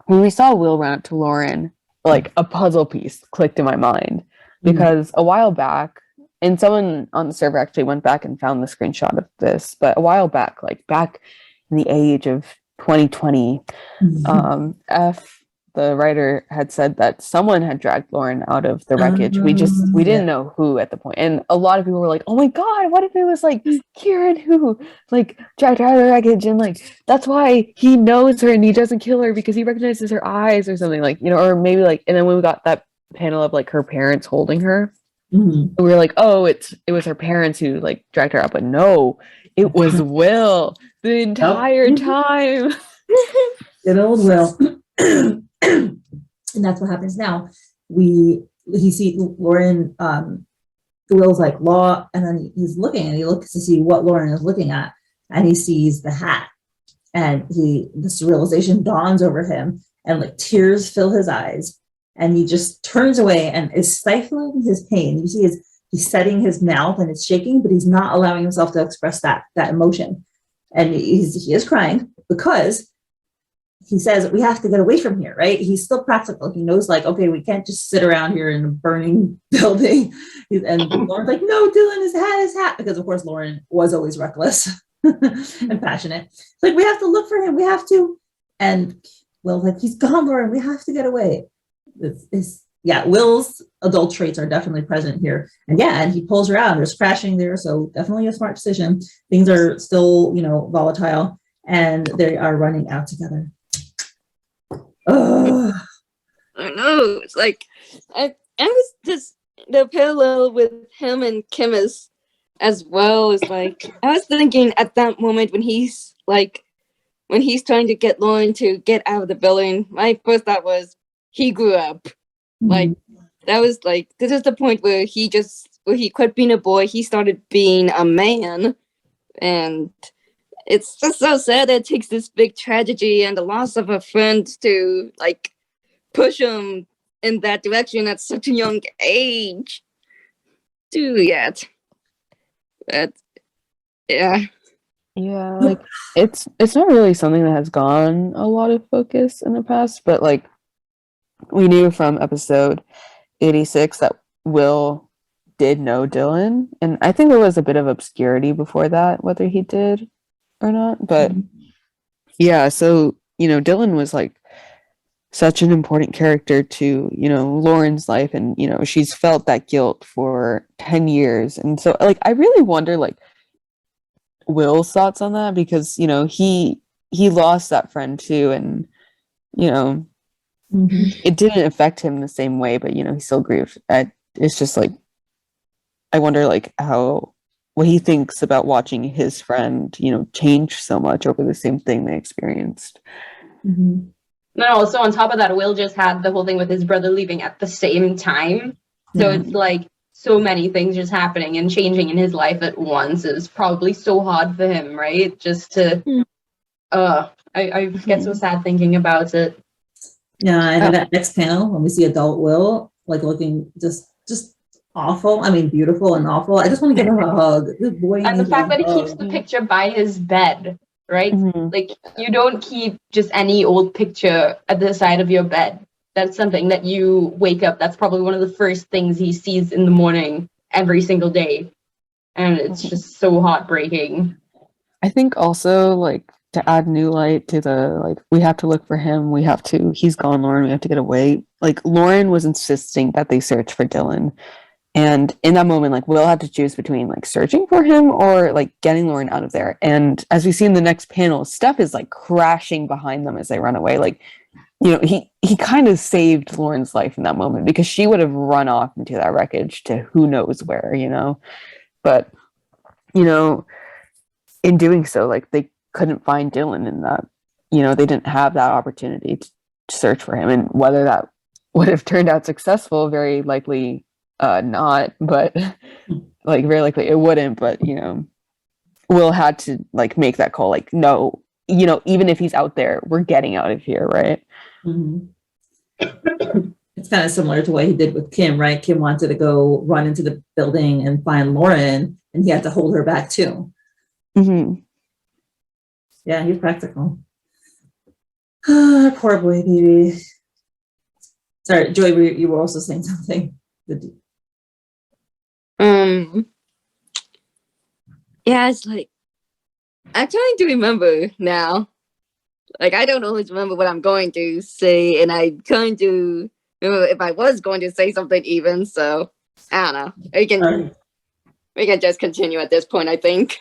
when we saw Will run up to Lauren, like a puzzle piece clicked in my mind because a while back, and someone on the server actually went back and found the screenshot of this, but a while back, like back in the age of 2020, the writer had said that someone had dragged Lauren out of the wreckage. We didn't know who at the point, and a lot of people were like, "Oh my god, what if it was like Kieran who like dragged her out of the wreckage, and like that's why he knows her and he doesn't kill her because he recognizes her eyes or something, like, you know, or maybe like." And then when we got that panel of like her parents holding her, we were like, "Oh, it was her parents who like dragged her out," but no, it was Will the entire time. Good old Will. And that's what happens now. He see Lauren, Will's like law, and then he's looking and he looks to see what Lauren is looking at, and he sees the hat, and this realization dawns over him, and like tears fill his eyes, and he just turns away and is stifling his pain. You see he's setting his mouth and it's shaking, but he's not allowing himself to express that emotion, and he is crying because he says, "We have to get away from here," right? He's still practical. He knows, like, okay, we can't just sit around here in a burning building. And Lauren's like, "No, Dylan, his hat," because of course Lauren was always reckless and passionate. It's like, we have to look for him. We have to. And Will's like, "He's gone, Lauren. We have to get away." Will's adult traits are definitely present here. And he pulls her out. There's crashing there, so definitely a smart decision. Things are still, volatile, and they are running out together. I know. It's like I was just the parallel with him and Kim as well is like I was thinking at that moment when he's trying to get Lauren to get out of the building. My first thought was he grew up. Like that was like this is the point where he quit being a boy. He started being a man, and it's just so sad that it takes this big tragedy and the loss of a friend to like push him in that direction at such a young age. But like it's not really something that has gotten a lot of focus in the past, but like we knew from episode 86 that Will did know Dylan, and I think there was a bit of obscurity before that whether he did or not, but so Dylan was like such an important character to Lauren's life, and she's felt that guilt for 10 years, and so like I really wonder like Will's thoughts on that, because he lost that friend too, and it didn't affect him the same way, but he still grieved. It's just like I wonder like what he thinks about watching his friend, change so much over the same thing they experienced. And also on top of that, Will just had the whole thing with his brother leaving at the same time. So it's like so many things just happening and changing in his life at once is probably so hard for him, right? Just to, I get so sad thinking about it. Yeah, and in that next panel, when we see adult Will, like looking just awful. I mean, beautiful and awful. I just want to give him a hug. Good boy. And the fact that he keeps the picture by his bed, right? Like you don't keep just any old picture at the side of your bed. That's something that you wake up. That's probably one of the first things he sees in the morning every single day. and it's just so heartbreaking. I think also, like, to add new light to the, like, we have to look for him, he's gone, Lauren, we have to get away. Like, Lauren was insisting that they search for Dylan. And in that moment, like, Will had to choose between, like, searching for him or, like, getting Lauren out of there. And as we see in the next panel, Steph is, like, crashing behind them as they run away. Like, you know, he kind of saved Lauren's life in that moment, because she would have run off into that wreckage to who knows where, you know. But, you know, in doing so, like, they couldn't find Dylan in that, you know, they didn't have that opportunity to search for him. And whether that would have turned out successful, very likely not, but like, very likely it wouldn't. But, you know, Will had to, like, make that call, like, no, you know, even if he's out there, we're getting out of here, right? It's kind of similar to what he did with Kim, right? Kim wanted to go run into the building and find Lauren, and he had to hold her back too. Yeah, he's practical. Poor boy, baby. Sorry, Joy, you were also saying something. Yeah, it's like, I'm trying to remember now. Like, I don't always remember what I'm going to say, and I'm trying to remember if I was going to say something even, so I don't know. We can just continue at this point, I think.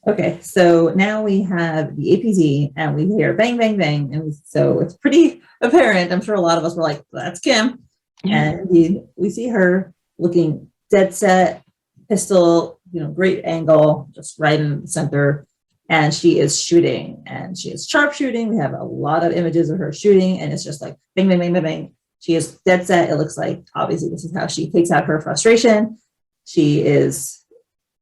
Okay, so now we have the APZ, and we hear bang, bang, bang, and so it's pretty apparent. I'm sure a lot of us were like, that's Kim. And we see her looking dead set, pistol, you know, great angle, just right in the center. And she is shooting, and she is sharpshooting. We have a lot of images of her shooting, and it's just like bang, bang, bang, bang, bang. She is dead set. It looks like, obviously, this is how she takes out her frustration. She is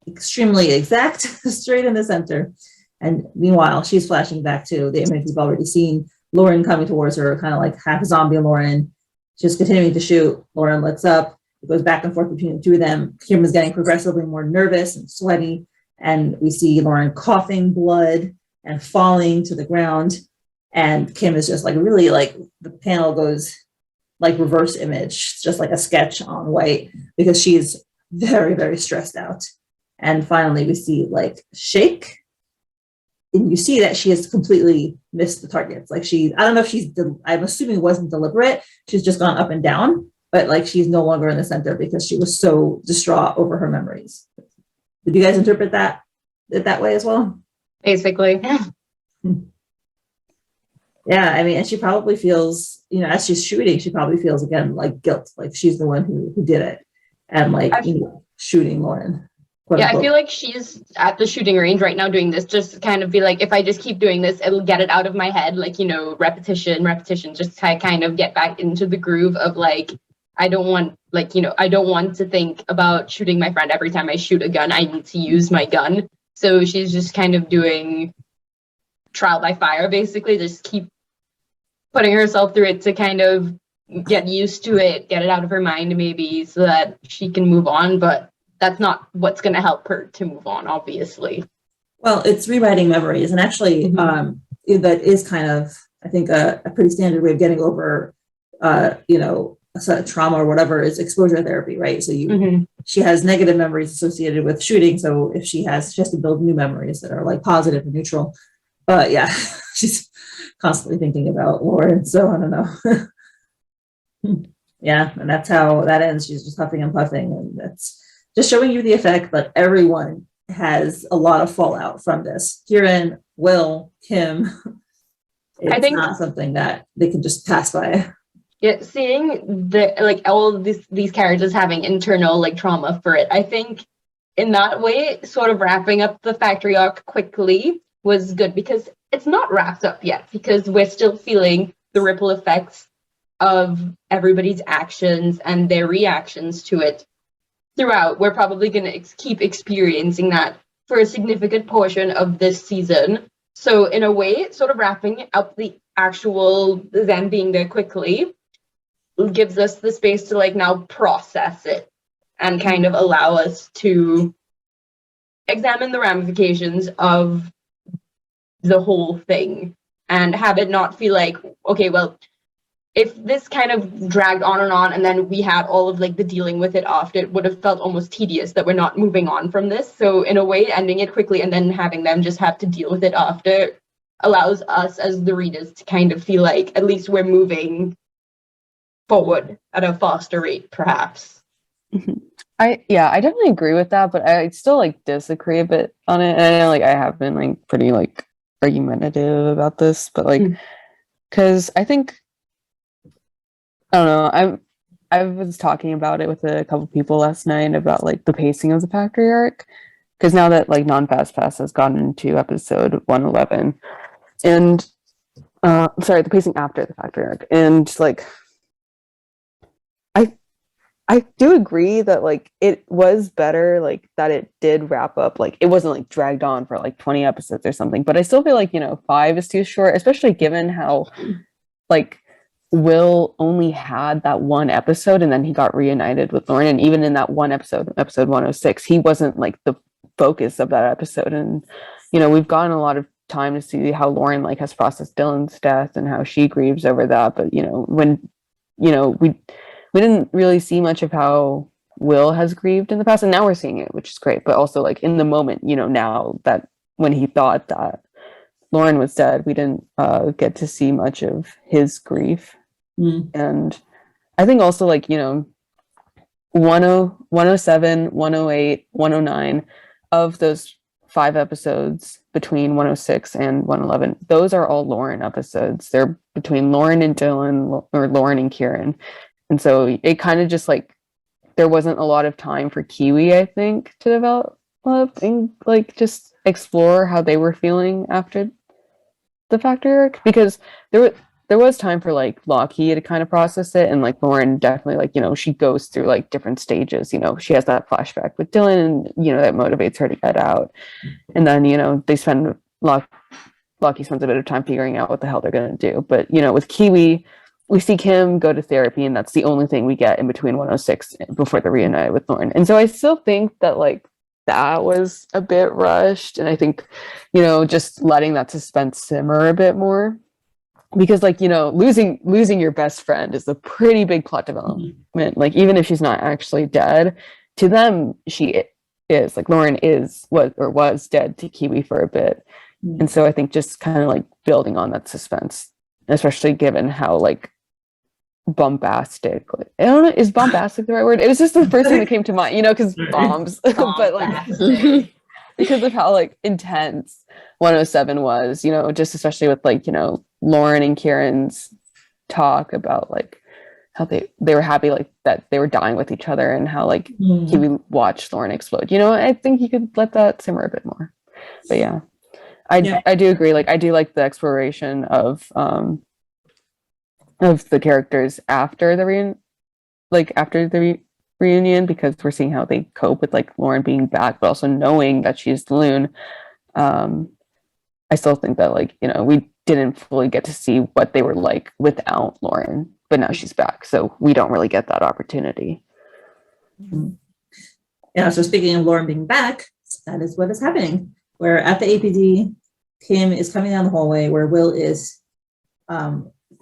extremely exact, straight in the center. And meanwhile, she's flashing back to the image we've already seen, Lauren coming towards her, kind of like half zombie Lauren. She's continuing to shoot. Lauren looks up. It goes back and forth between the two of them. Kim is getting progressively more nervous and sweaty. And we see Lauren coughing blood and falling to the ground. And Kim is just like, really, like, the panel goes like reverse image, just like a sketch on white, because she's very, very stressed out. And finally we see, like, shake. And you see that she has completely missed the targets. Like, I don't know if I'm assuming it wasn't deliberate. She's just gone up and down, but, like, she's no longer in the center because she was so distraught over her memories. Did you guys interpret that way as well? Basically. Yeah, I mean, and she probably feels, you know, as she's shooting, she probably feels, again, like, guilt, like she's the one who did it, and, like, shooting Lauren. Yeah, I feel like she's at the shooting range right now doing this, just kind of be like, if I just keep doing this, it'll get it out of my head, like, you know, repetition, just to kind of get back into the groove of, like, I don't want to think about shooting my friend every time I shoot a gun. I need to use my gun. So she's just kind of doing trial by fire, basically, just keep putting herself through it to kind of get used to it, get it out of her mind, maybe, so that she can move on. But that's not what's going to help her to move on, obviously. Well, it's rewriting memories. And actually, that is kind of, I think, a pretty standard way of getting over, you know, a trauma or whatever, is exposure therapy, right? So she has negative memories associated with shooting. So if she has to build new memories that are, like, positive and neutral. But yeah, she's constantly thinking about Lauren. So I don't know. Yeah, and that's how that ends. She's just huffing and puffing, and that's just showing you the effect that everyone has a lot of fallout from this. Kieran, Will, Kim. I think not something that they can just pass by. Yeah, seeing all of these characters having internal, like, trauma for it, I think in that way, sort of wrapping up the factory arc quickly was good, because it's not wrapped up yet, because we're still feeling the ripple effects of everybody's actions and their reactions to it throughout. We're probably going to keep experiencing that for a significant portion of this season. So in a way, sort of wrapping up the actual them being there quickly gives us the space to, like, now process it and kind of allow us to examine the ramifications of the whole thing and have it not feel like, okay, well, if this kind of dragged on and then we had all of like the dealing with it after, it would have felt almost tedious that we're not moving on from this. So in a way, ending it quickly and then having them just have to deal with it after allows us as the readers to kind of feel like at least we're moving forward at a faster rate, perhaps. I definitely agree with that, but I still like disagree a bit on it. And I know like I have been like pretty like argumentative about this, but like because I think I don't know, I was talking about it with a couple people last night about like the pacing of the factory arc, because now that like non-fast pass has gone into episode 111 and sorry, the pacing after the factory arc, and like I do agree that like it was better like that it did wrap up, like it wasn't like dragged on for like 20 episodes or something, but I still feel like 5 is too short, especially given how like Will only had that one episode and then he got reunited with Lauren, and even in that one episode 106, he wasn't like the focus of that episode. And we've gotten a lot of time to see how Lauren like has processed Dylan's death and how she grieves over that, but when we didn't really see much of how Will has grieved in the past, and now we're seeing it, which is great. But also like in the moment, now that when he thought that Lauren was dead, we didn't get to see much of his grief. And I think also like 107, 108, 109 of those 5 episodes between 106 and 111, those are all Lauren episodes. They're between Lauren and Dylan, or Lauren and Kieran. And so it kind of just like there wasn't a lot of time for Kiwi, I think, to develop and like just explore how they were feeling after the factory arc, because there was time for like Lockie to kind of process it, and like Lauren definitely like she goes through like different stages. She has that flashback with Dylan, and that motivates her to get out, and then they spend Lockie spends a bit of time figuring out what the hell they're gonna do. But with Kiwi, we see Kim go to therapy, and that's the only thing we get in between 106 before they're reunited with Lauren. And so I still think that like that was a bit rushed, and I think just letting that suspense simmer a bit more, because like losing your best friend is a pretty big plot development. Like even if she's not actually dead, to them she is, like Lauren was dead to Kiwi for a bit. And so I think just kind of like building on that suspense, especially given how like bombastic, like, I don't know, is bombastic the right word? It was just the first thing that came to mind, because bombs, but like because of how like intense 107 was, just especially with like Lauren and Kieran's talk about like how they were happy like that they were dying with each other, and how like Kiwi watched Lauren explode. I think you could let that simmer a bit more. But yeah, I do agree. Like I do like the exploration of the characters after the reunion, because we're seeing how they cope with like Lauren being back, but also knowing that she's the loon. I still think that like we didn't fully get to see what they were like without Lauren, but now she's back, so we don't really get that opportunity. Yeah, so speaking of Lauren being back, that is what is happening. We're at the APD. Kim is coming down the hallway where Will is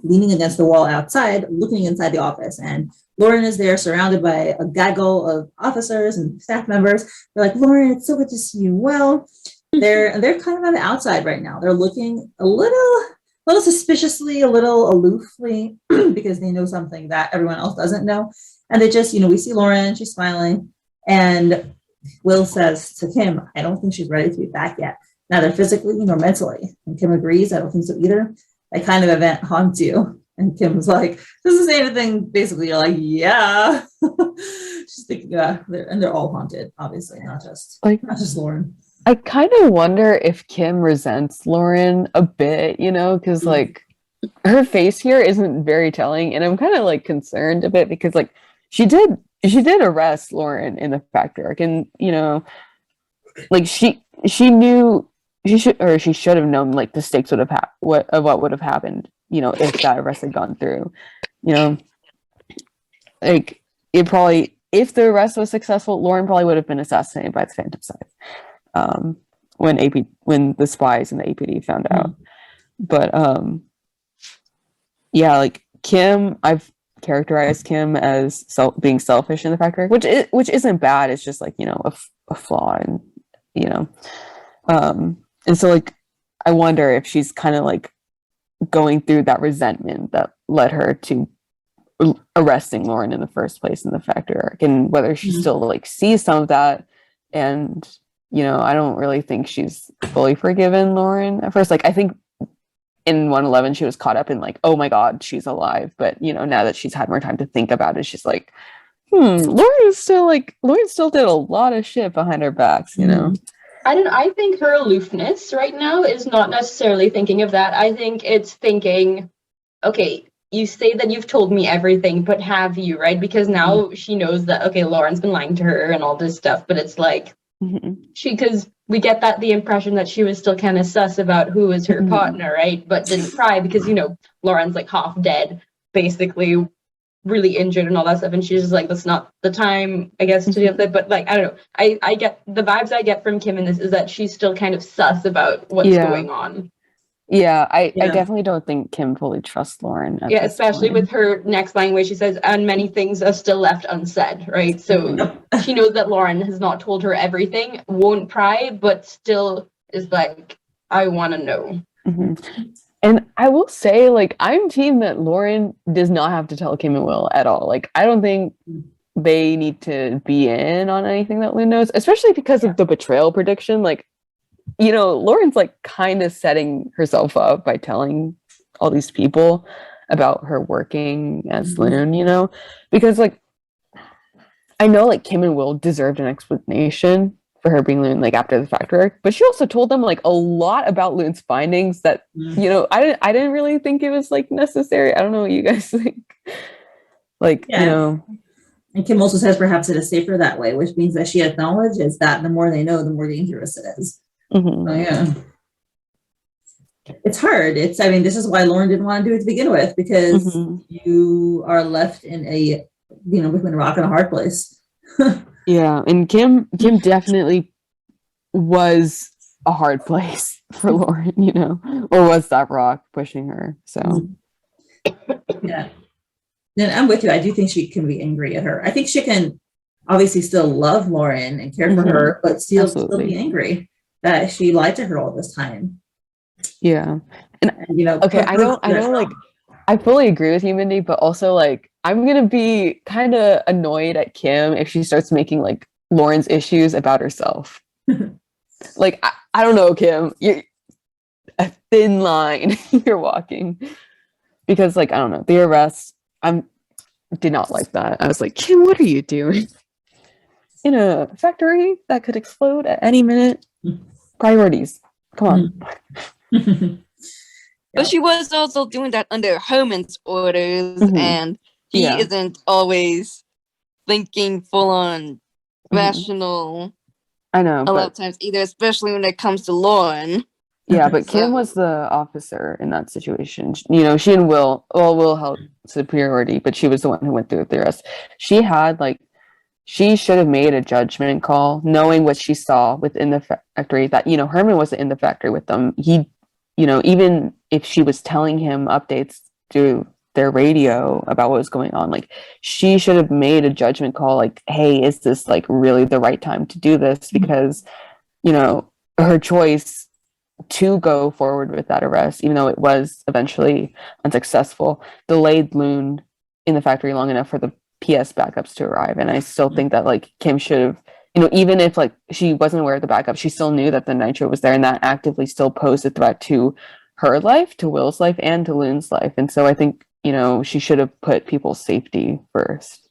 leaning against the wall outside, looking inside the office, and Lauren is there surrounded by a gaggle of officers and staff members. They're like, Lauren, it's so good to see you. Well, they're kind of on the outside right now. They're looking a little suspiciously, a little aloofly, because they know something that everyone else doesn't know. And they just, we see Lauren, she's smiling, and Will says to Kim, I don't think she's ready to be back yet, neither physically nor mentally. And Kim agrees, I don't think so either. That kind of event haunts you. And Kim's like, doesn't say anything. Basically, you're like, yeah. She's thinking, they're all haunted, obviously, not just Lauren. I kind of wonder if Kim resents Lauren a bit, because like her face here isn't very telling, and I'm kind of like concerned a bit, because like she did arrest Lauren in the factory arc, and like she knew she should have known like the stakes would have what would have happened, if that arrest had gone through. Like it probably, if the arrest was successful, Lauren probably would have been assassinated by the Phantom Scythe. When the spies in the APD found out. But yeah, like Kim, I've characterized Kim as being selfish in the factory, which isn't bad. It's just like, a flaw, and and so like I wonder if she's kind of like going through that resentment that led her to arresting Lauren in the first place in the factory arc, and whether she still like sees some of that. And I don't really think she's fully forgiven Lauren at first. Like I think in 111 she was caught up in like, oh my god, she's alive, but now that she's had more time to think about it, she's like, Lauren still did a lot of shit behind our backs. I think her aloofness right now is not necessarily thinking of that. I think it's thinking, okay, you say that you've told me everything, but have you, right? Because now she knows that, okay, Lauren's been lying to her and all this stuff, but it's like, because we get the impression that she was still kind of sus about who was her partner, right? But didn't cry because, Lauren's like half dead, basically really injured and all that stuff. And she's just like, that's not the time, I guess, to deal with it. But like, I don't know. I get the vibes I get from Kim in this is that she's still kind of sus about what's going on. Yeah, I definitely don't think Kim fully trusts Lauren. Yeah, especially with her next line where she says, and many things are still left unsaid, right? So she knows that Lauren has not told her everything, won't pry, but still is like, I want to know. And I will say, like, I'm team that Lauren does not have to tell Kim and Will at all. Like, I don't think they need to be in on anything that Lynn knows, especially because of the betrayal prediction. Like, Lauren's like kind of setting herself up by telling all these people about her working as Loon, because like I know like Kim and Will deserved an explanation for her being Loon like after the factory arc, but she also told them like a lot about Loon's findings that I didn't really think it was like necessary. I don't know what you guys think. Like, and Kim also says perhaps it is safer that way, which means that she acknowledges that the more they know, the more dangerous it is. So, it's hard. This is why Lauren didn't want to do it to begin with, because you are left in a, between a rock and a hard place. And Kim definitely was a hard place for Lauren, or was that rock pushing her? So, yeah. Then I'm with you. I do think she can be angry at her. I think she can obviously still love Lauren and care for her, but still be angry that she lied to her all this time. Yeah. And okay, I know like I fully agree with you, Mindy, but also like I'm gonna be kind of annoyed at Kim if she starts making like Lauren's issues about herself. Like I don't know, Kim, you're a thin line you're walking, because like I don't know, the arrest, did not like that. I was like, Kim, what are you doing in a factory that could explode at any minute? Priorities, come on. But she was also doing that under Hermann's orders, and he isn't always thinking full on rational. I know. A lot of times either, especially when it comes to Lauren. Yeah, but Kim was the officer in that situation. She and Will held superiority, but she was the one who went through the arrest. She should have made a judgment call, knowing what she saw within the factory, that, Hermann wasn't in the factory with them. He, even if she was telling him updates through their radio about what was going on, like, she should have made a judgment call, like, hey, is this, like, really the right time to do this? Because, her choice to go forward with that arrest, even though it was eventually unsuccessful, delayed Loon in the factory long enough for the PS backups to arrive. And I still think that like Kim should have, even if like she wasn't aware of the backup, she still knew that the nitro was there, and that actively still posed a threat to her life, to Will's life, and to Loon's life. And so I think, she should have put people's safety first.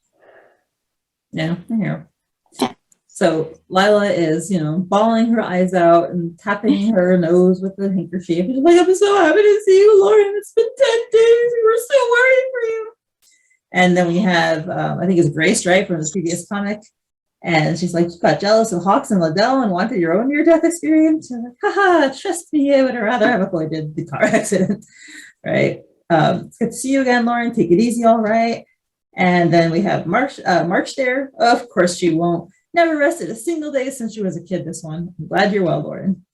Yeah. So Lila is, bawling her eyes out and tapping her nose with the handkerchief. She's like, I'm so happy to see you, Lauren. It's been 10 days. We were so worried for you. And then we have, I think it's Grace, right, from the previous comic. And she's like, you got jealous of Hawks and Liddell and wanted your own near-death experience. And I'm like, haha, trust me, I would rather have avoided the car accident, right? It's good to see you again, Lauren. Take it easy, all right? And then we have March there. Of course she won't. Never rested a single day since she was a kid, this one. I'm glad you're well, Lauren.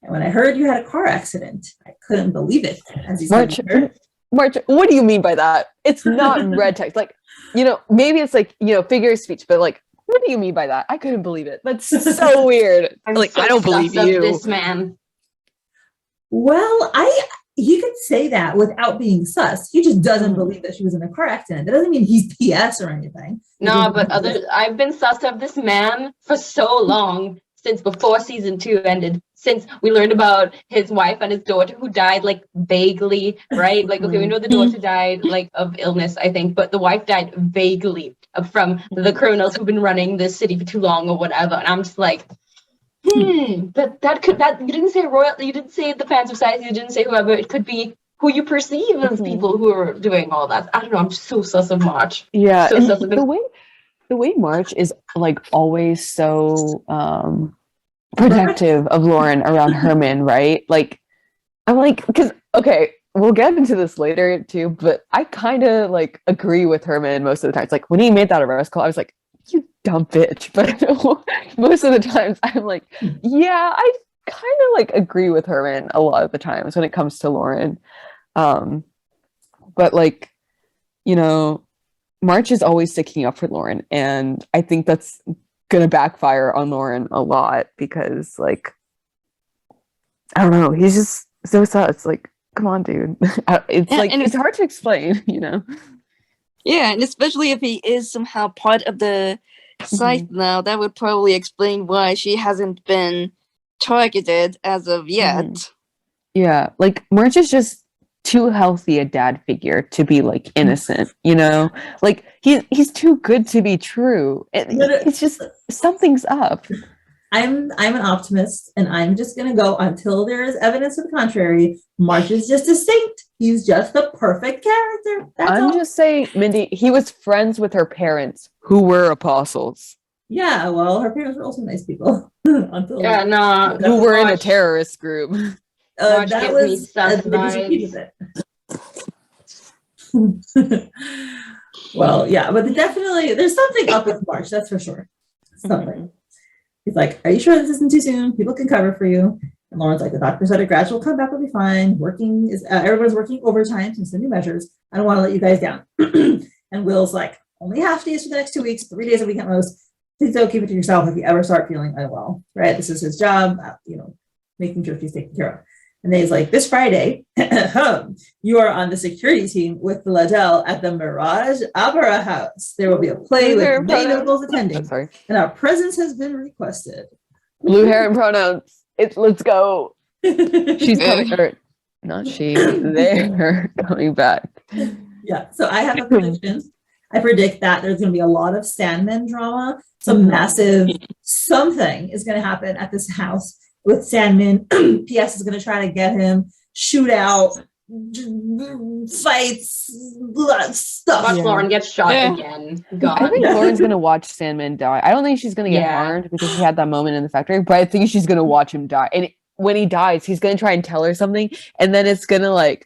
And when I heard you had a car accident, I couldn't believe it. As he said, March, what do you mean by that? It's not red text. Like, maybe it's like, figure of speech, but like, what do you mean by that? I couldn't believe it. That's so weird. Like, so I don't believe sus of you. this man. Well, he could say that without being sus. He just doesn't believe that she was in a car accident. That doesn't mean he's PS or anything. No, but I've been sus of this man for so long, since before season 2 ended, since we learned about his wife and his daughter who died like vaguely, right? Like, okay, we know the daughter died like of illness, I think, but the wife died vaguely from the criminals who've been running this city for too long or whatever. And I'm just like, that you didn't say royal, you didn't say the fan society, you didn't say whoever. It could be who you perceive as people who are doing all that. I don't know. I'm just so sus of March. Yeah, so and sus of the way March is like always so protective of Lauren around Hermann, right? Like, I'm like, because okay, we'll get into this later too, but I kind of like agree with Hermann most of the time. It's like when he made that arrest call, I was like, you dumb bitch. But most of the times I'm like, yeah, I kind of like agree with Hermann a lot of the times when it comes to Lauren. But like, March is always sticking up for Lauren, and I think that's gonna backfire on Lauren a lot because like, I don't know, he's just so sus. Like, come on, dude. It's hard to explain, Yeah, and especially if he is somehow part of the site now, that would probably explain why she hasn't been targeted as of yet. Yeah, like March is just too healthy a dad figure to be like innocent, like he's too good to be true. It's just something's up. I'm an optimist, and I'm just gonna go until there is evidence to the contrary. March is just a saint. He's just the perfect character. I'm just saying, Mindy, he was friends with her parents who were apostles. Yeah, well, her parents were also nice people. Who were in a terrorist group. That was well, yeah, but definitely there's something up with March, that's for sure. Something. He's like, are you sure this isn't too soon? People can cover for you. And Lauren's like, the doctor said a gradual comeback will be fine. Everyone's working overtime since the new measures. I don't want to let you guys down. And Will's like, only half days for the next 2 weeks, 3 days a week at most. Please don't keep it to yourself if you ever start feeling unwell, right? This is his job, making sure she's taken care of. And then he's like, this Friday, you are on the security team with Ladell at the Mirage Opera House. There will be a play with many notables attending, and our presence has been requested. Blue hair and pronouns. Let's go. She's coming, or not she, they're coming back. Yeah, so I have a prediction. I predict that there's going to be a lot of Sandman drama. Some massive something is going to happen at this house with Sandman. PS is going to try to get him, shoot out, fights, stuff. Watch Lauren get shot again. God. I think Lauren's going to watch Sandman die. I don't think she's going to get harmed because she had that moment in the factory, but I think she's going to watch him die. And when he dies, he's going to try and tell her something, and then it's going to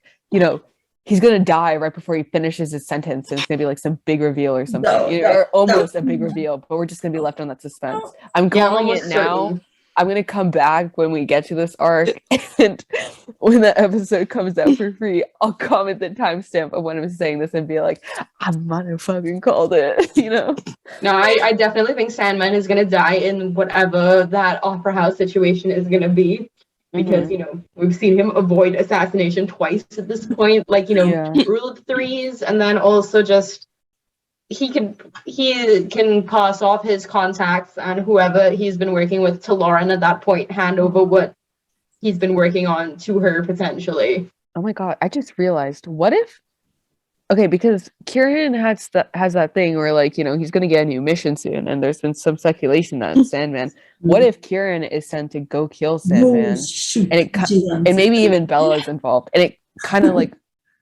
he's going to die right before he finishes his sentence, and it's going to be like some big reveal or something. Or almost a big reveal, but we're just going to be left on that suspense. I'm calling it now. Certain. I'm going to come back when we get to this arc, and when the episode comes out for free, I'll comment the timestamp of when I'm saying this and be like, I motherfucking called it, No, I definitely think Sandman is going to die in whatever that opera house situation is going to be. Because, we've seen him avoid assassination twice at this point. Like, rule of threes, and then also just he can pass off his contacts and whoever he's been working with to Lauren at that point, hand over what he's been working on to her potentially. Oh my god, I just realized, what if because Kieran has that thing where he's gonna get a new mission soon, and there's been some speculation that Sandman. What if Kieran is sent to go kill Sandman, and maybe even Bella's involved, and it kind of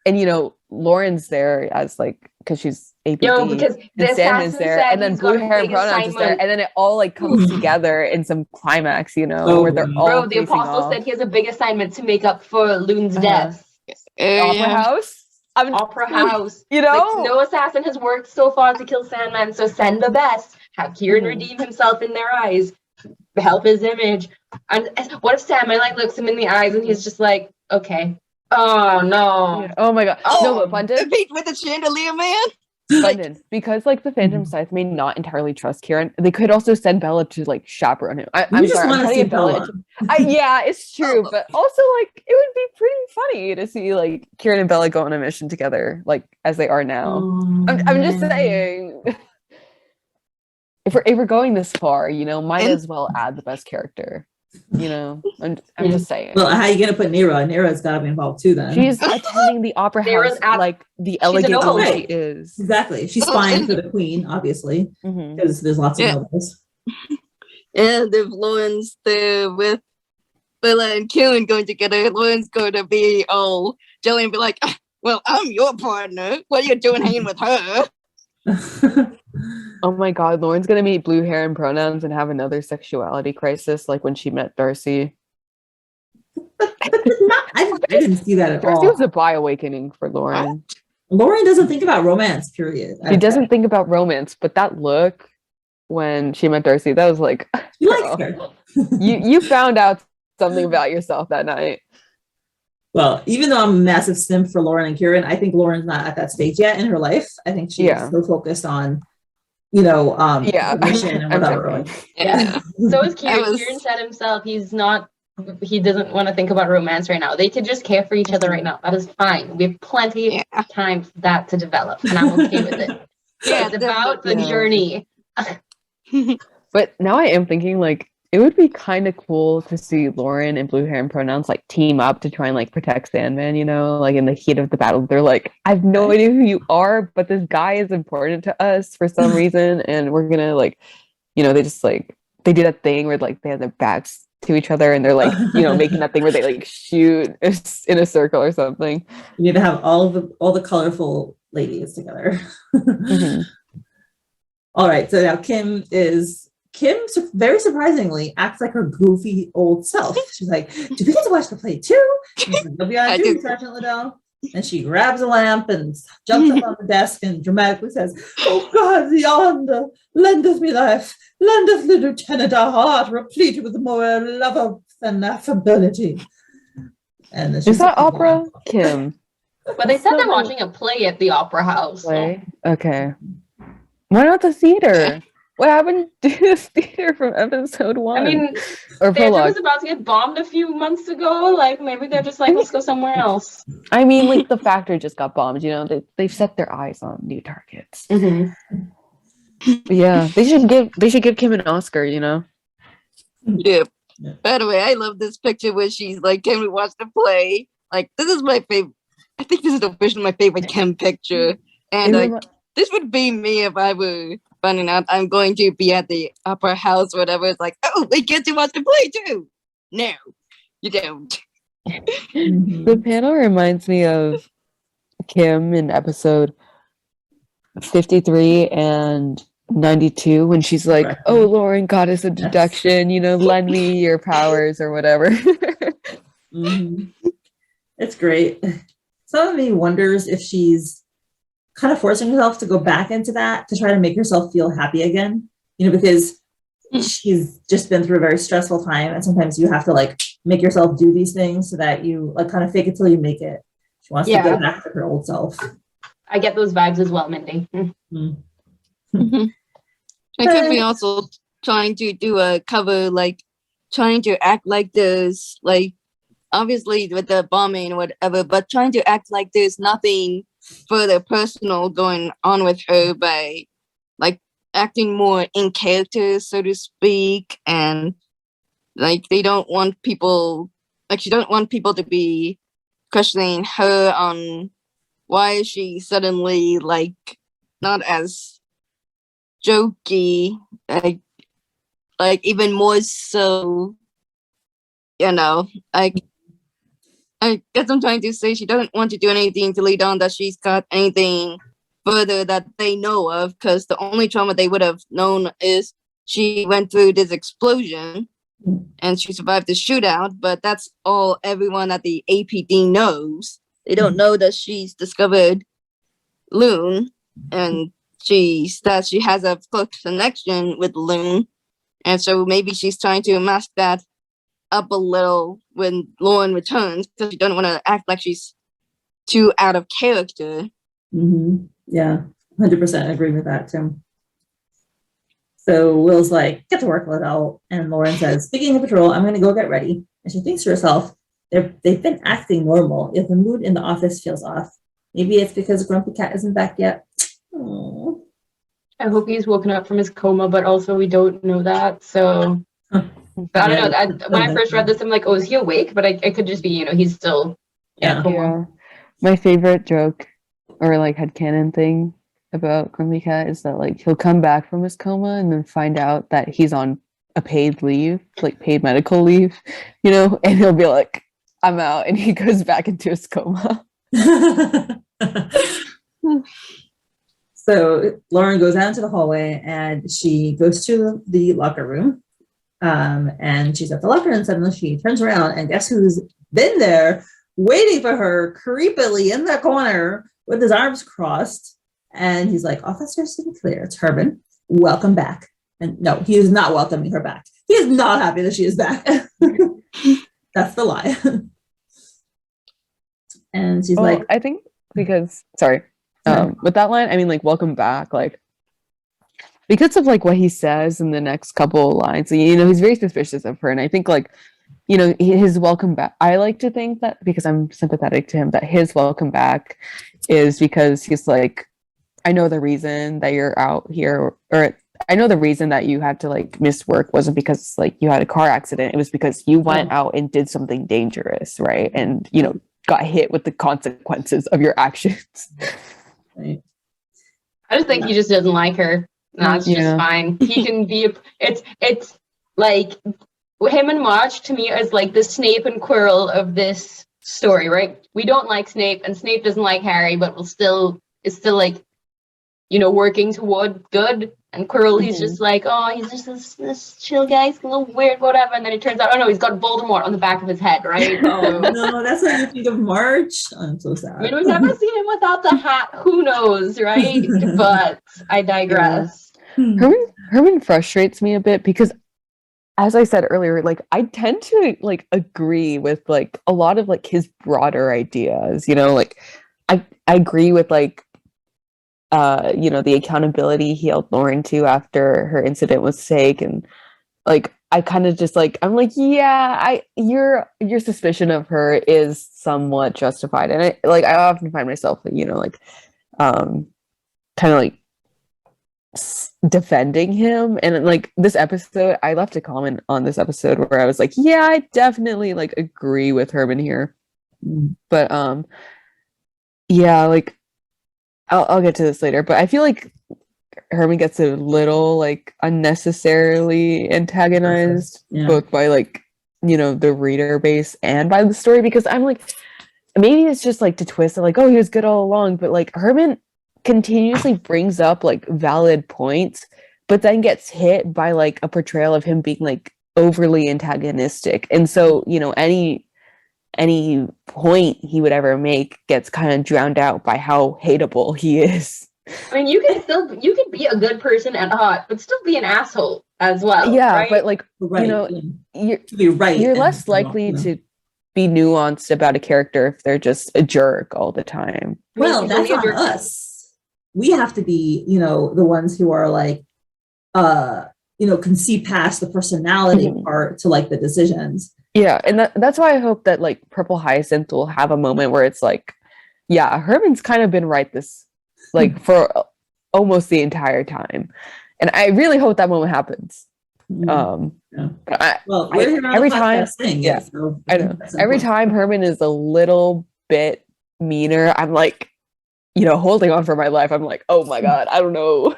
and Lauren's there as because she's APD, because and Sandman's there, and then blue hair and pronouns is there, and then it all comes together in some climax, where they're all. The apostle said he has a big assignment to make up for Loon's death. Opera House. Opera House. No assassin has worked so far to kill Sandman, so send the best. Have Kieran redeem himself in their eyes. Help his image. And what if Sandman looks him in the eyes and he's just like, okay, Oh no. Yeah. Oh my god. No, Oh, but the Bundin, peak with the chandelier man. Bundin, because like the Phantom Scythe may not entirely trust Kieran, they could also send Bella to like chaperone him. We I'm just sorry, I'm want to trying see to get Bella. Bella. Yeah, it's true, Oh. but also like it would be pretty funny to see like Kieran and Bella go on a mission together, like as they are now. I'm just saying. If we're going this far, you know, might as well add the best character. You know, I'm just saying. Well, how are you gonna put Nera? Nera's got to be involved too. Then She's attending the opera Nera's house like the elegant noble. woman Right. she is. exactly. She's Oh, spying and- for the queen, obviously, Mhm. because there's lots of Yeah. nobles. And if Lauren's there with Bella and Kieran going together, Lauren's going to be all jelly and be like, "Ah, well, I'm your partner. What are you doing hanging with her?" Oh my god, Lauren's gonna meet blue hair and pronouns and have another sexuality crisis like when she met Darcy. I didn't see that at Darcy all. was a bi awakening for Lauren. Lauren doesn't think about romance. Period. She doesn't think about romance, but that look when she met Darcy, that was like, She likes girl, her. you found out something about yourself that night. Well, even though I'm a massive simp for Lauren and Kieran, I think Lauren's not at that stage yet in her life. I think she's Yeah. so focused on, Yeah, mission and I'm whatever. joking. Yeah. So is Kieran. I was- Kieran said himself he doesn't want to think about romance right now. They could just care for each other right now. That is fine. We have plenty Yeah. of time for that to develop, and I'm okay with it. Yeah, It's about the definitely. journey. But now I am thinking like it would be kind of cool to see Lauren and blue hair and pronouns like team up to try and like protect Sandman, you know, like in the heat of the battle. They're like, I have no idea who you are, but this guy is important to us for some reason, and we're gonna like, you know, they just like they do that thing where like they have their backs to each other and they're like, you know, making that thing where they like shoot in a circle or something. You need to have all the colorful ladies together. Mhm. All right, so now Kim, very surprisingly, acts like her goofy old self. She's like, do we get to watch the play too? You'll be on I duty, do. Sergeant Liddell. And she grabs a lamp and jumps up on the desk and dramatically says, oh God, yonder, lendeth me life, lendeth the lieutenant a heart replete with more love than affability. And then she Is that sits down. opera? Kim. But they said they're watching a play at the opera house. so- Play? Okay. Why not the theater? What happened to the theater from episode 1? I mean, or Theater prologue? was about to get bombed a few months ago. Like maybe they're just like, let's go somewhere else. I mean, like the factory just got bombed. You know, they've set their eyes on new targets. But yeah, they should give Kim an Oscar. You know. Yeah. Yeah. By the way, I love this picture where she's like, "Can we watch the play?" Like, this is my favorite. I think this is officially my favorite Kim picture, and It like, remi- this would be me if I were finding out I'm going to be at the opera house or whatever. It's like, oh, we get to watch the play too. No, you don't. Mhm. The panel reminds me of Kim in episode 53 and 92 when she's like, Correct. "Oh, Lauren, goddess of deduction, you know, lend me your powers or whatever." Mhm. It's great. Some of me wonders if she's kind of forcing herself to go back into that to try to make herself feel happy again, because she's just been through a very stressful time, and sometimes you have to like make yourself do these things so that you like kind of fake it till you make it. She wants to Yeah. get back to her old self. I get those vibes as well, Mindy. Mm. I could be also trying to do a cover, like trying to act like there's like obviously with the bombing or whatever, but trying to act like there's nothing further personal going on with her by like acting more in character, so to speak, and like they don't want people like she don't want people to be questioning her on why is she suddenly like not as jokey, like even more so, you know, like I guess I'm trying to say she doesn't want to do anything to lead on that she's got anything further that they know of, because the only trauma they would have known is she went through this explosion and she survived the shootout, but that's all everyone at the APD knows. They don't know that she's discovered Loon and that she has a close connection with Loon, and so maybe she's trying to mask that up a little when Lauren returns because she doesn't want to act like she's too out of character. Mm-hmm. Yeah, 100% agree with that, Tim. So Will's like, get to work, Liddell. And Lauren says, speaking of patrol, I'm going to go get ready. And she thinks to herself, they've been acting normal, yet the mood in the office feels off. Maybe it's because Grumpy Cat isn't back yet. Aww. I hope he's woken up from his coma, but also we don't know that. So, but I don't know. When I first read this, I'm like, oh, is he awake? But it could just be, you know, he's still in a coma. Yeah. My favorite joke or like headcanon thing about Grumpy Cat is that like he'll come back from his coma and then find out that he's on a paid leave, like paid medical leave, you know, and he'll be like, I'm out, and he goes back into his coma. So Lauren goes out into the hallway and she goes to the locker room, and she's at the locker and suddenly she turns around and guess who's been there waiting for her creepily in the corner with his arms crossed. And he's like, Officer Sinclair, it's Hermann. Welcome back. And no, he is not welcoming her back. He is not happy that she is back. That's the lie. And she's like, I think because, sorry, with that line, I mean, like, welcome back, like, because of, like, what he says in the next couple of lines, you know, he's very suspicious of her, and I think, like, you know, his welcome back, I like to think that, because I'm sympathetic to him, that his welcome back is because he's like, I know the reason that you're out here, or I know the reason that you had to, like, miss work wasn't because, like, you had a car accident, it was because you went out and did something dangerous, right? And, you know, got hit with the consequences of your actions. right. I just think he just doesn't like her. That's just fine. He can be. It's like him and Marge to me is like the Snape and Quirrell of this story, right? We don't like Snape, and Snape doesn't like Harry, but is still like, you know, working toward good. And Quirrell, he's just like, oh, he's just this chill guy, he's a little weird, whatever. And then it turns out, oh no, he's got Voldemort on the back of his head, right? Oh no, that's what you think of March. I'm so sad. I mean, we've never seen him without the hat. Who knows, right? But I digress. Hermann frustrates me a bit because, as I said earlier, like, I tend to, like, agree with, like, a lot of, like, his broader ideas, you know, like, I agree with, like, you know, the accountability he held Lauren to after her incident with Sake, and like I kind of just like, I'm like, yeah, your suspicion of her is somewhat justified, and I often find myself, you know, like kind of like defending him. And like this episode, I left a comment on this episode where I was like, yeah, I definitely like agree with Hermann here, but yeah, like I'll get to this later, but I feel like Hermann gets a little like unnecessarily antagonized, both by like, you know, the reader base and by the story, because I'm like, maybe it's just like to twist it, like, oh, he was good all along, but like Hermann continuously brings up like valid points, but then gets hit by like a portrayal of him being like overly antagonistic, and so, you know, any point he would ever make gets kind of drowned out by how hateable he is. I mean, you can be a good person at heart, but still be an asshole as well. Yeah, right? but like, you know, you're less likely to be nuanced about a character if they're just a jerk all the time. Well, that's on us. We have to be, you know, the ones who are like, you know, can see past the personality part to like the decisions. Yeah, and that's why I hope that like Purple Hyacinth will have a moment where it's like, yeah, Hermann's kind of been right this like for almost the entire time, and I really hope that moment happens. Every time, I know every time Hermann is a little bit meaner, I'm like, you know, holding on for my life. I'm like, oh my god, I don't know.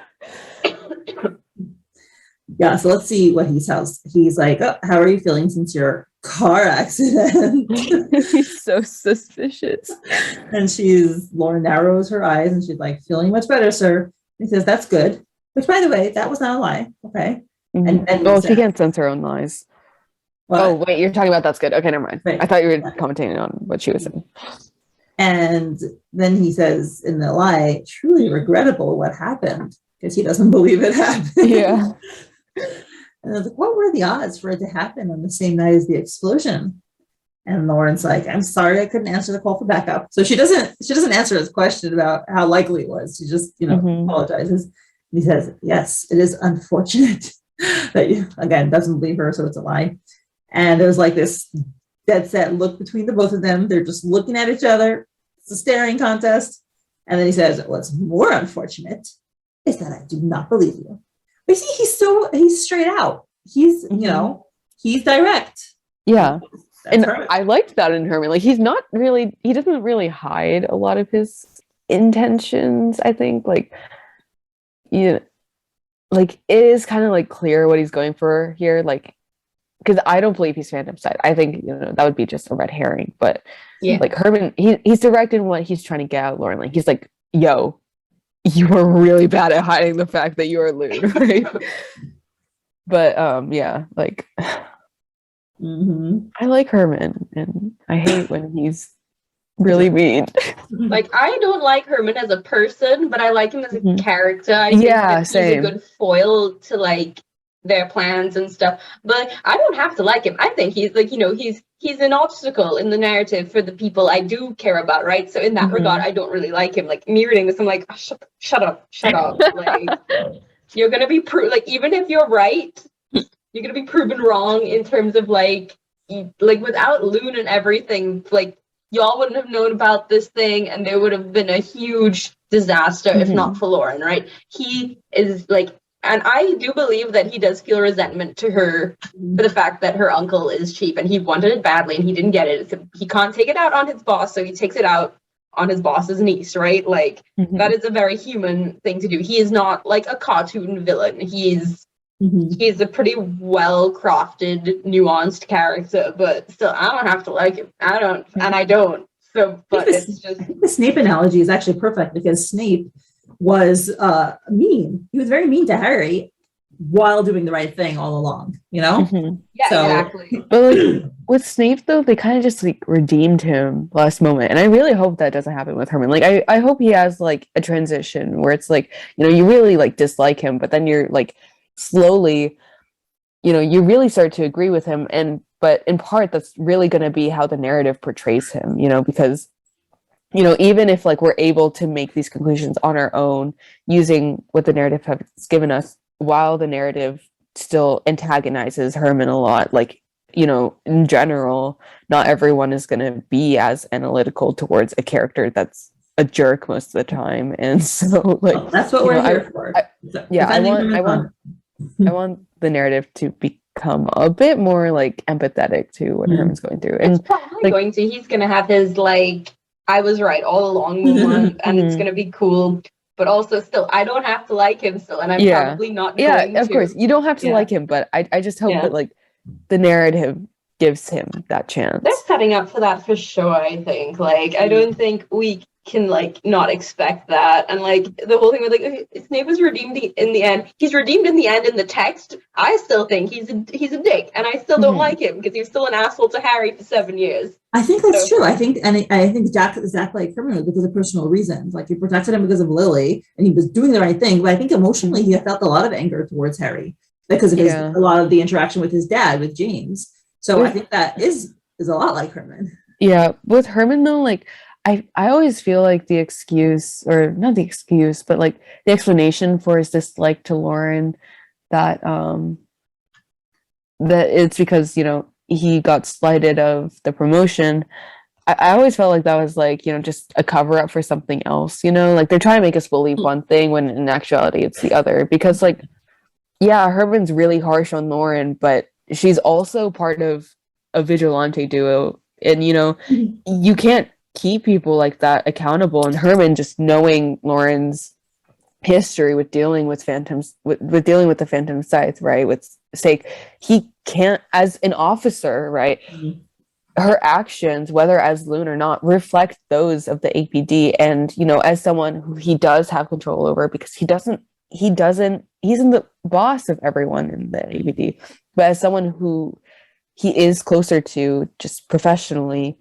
Yeah, so let's see what he tells. He's like, oh, how are you feeling since your car accident? He's so suspicious. And Lauren narrows her eyes and she's like, feeling much better, sir. He says, that's good. Which, by the way, that was not a lie. Okay. And she can't sense her own lies. What? Oh, wait, you're talking about that's good. Okay, never mind. Right. I thought you were commenting on what she was saying. And then he says in the lie, truly regrettable what happened, because he doesn't believe it happened. Yeah. And they're like, what were the odds for it to happen on the same night as the explosion? And Lauren's like, I'm sorry, I couldn't answer the call for backup. So she doesn't answer his question about how likely it was. She just, apologizes. And he says, yes, it is unfortunate that you, again, doesn't believe her, so it's a lie. And there's like this dead set look between the both of them. They're just looking at each other. It's a staring contest. And then he says, what's more unfortunate is that I do not believe you. But see, he's straight out. He's, he's direct. Yeah. That's and I liked that in Hermann. Like, he doesn't really hide a lot of his intentions, I think. Like, like, it is kind of like clear what he's going for here. Like, because I don't believe he's Phantom Side. I think, that would be just a red herring. But like Hermann, he's direct in what he's trying to get out of Lauren. Like, he's like, yo, you are really bad at hiding the fact that you are lewd, right? But yeah, like I like Hermann, and I hate when he's really mean. Like, I don't like Hermann as a person, but I like him as a character. I think that he's a good foil to like their plans and stuff. But I don't have to like him. I think he's like, he's an obstacle in the narrative for the people I do care about, right? So in that regard, I don't really like him. Like, me reading this, I'm like, oh, shut up. Like, you're gonna be like, even if you're right, you're gonna be proven wrong in terms of like without Loon and everything, like, y'all wouldn't have known about this thing, and there would have been a huge disaster if not for Lauren, right? He is like, and I do believe that he does feel resentment to her for the fact that her uncle is cheap, and he wanted it badly and he didn't get it. So he can't take it out on his boss, so he takes it out on his boss's niece, right? Like, that is a very human thing to do. He is not like a cartoon villain. He's a pretty well-crafted, nuanced character, but still, I don't have to like him. I don't. So, but it's just... I think the Snape analogy is actually perfect, because Snape was mean. He was very mean to Harry while doing the right thing all along, Yeah, exactly. But like, with Snape, though, they kind of just like redeemed him last moment, and I really hope that doesn't happen with Hermann. Like, I hope he has like a transition where it's like, you really like dislike him, but then you're like slowly, you really start to agree with him, but in part that's really going to be how the narrative portrays him, because even if like we're able to make these conclusions on our own using what the narrative has given us, while the narrative still antagonizes Hermann a lot, like, in general, not everyone is going to be as analytical towards a character that's a jerk most of the time. And so like, that's what we're here for. I want the narrative to become a bit more like empathetic to what Hermann's going through. And it's probably he's going to have his like, I was right all along moment, and it's going to be cool. But also, still, I don't have to like him still, and I'm probably not going to. Yeah, of course. You don't have to like him, but I just hope that, like, the narrative gives him that chance. They're setting up for that for sure, I think. Like, I don't think we can, like, not expect that. And, like, the whole thing with, like, Snape was redeemed in the end. He's redeemed in the end in the text. I still think he's a dick, and I still don't like him, because he's still an asshole to Harry for 7 years. I think that's true. I think Zach liked Hermann because of personal reasons. Like, he protected him because of Lily, and he was doing the right thing. But I think emotionally, he felt a lot of anger towards Harry because of a lot of the interaction with his dad, with James. So I think that is a lot like Hermann. Yeah, with Hermann though, like, I always feel like the excuse, or not the excuse, but like the explanation for his dislike to Lauren, that that it's because he got slighted of the promotion. I always felt like that was like, just a cover up for something else, like they're trying to make us believe one thing when in actuality it's the other. Because like, yeah, Hermann's really harsh on Lauren, but she's also part of a vigilante duo. And, you can't keep people like that accountable. And Hermann, just knowing Lauren's history with dealing with phantoms, with dealing with the phantom scythe, right, with stake, he can't, as an officer, right, her actions, whether as Loon or not, reflect those of the APD. And as someone who he does have control over, because he's in the boss of everyone in the APD, but as someone who he is closer to just professionally,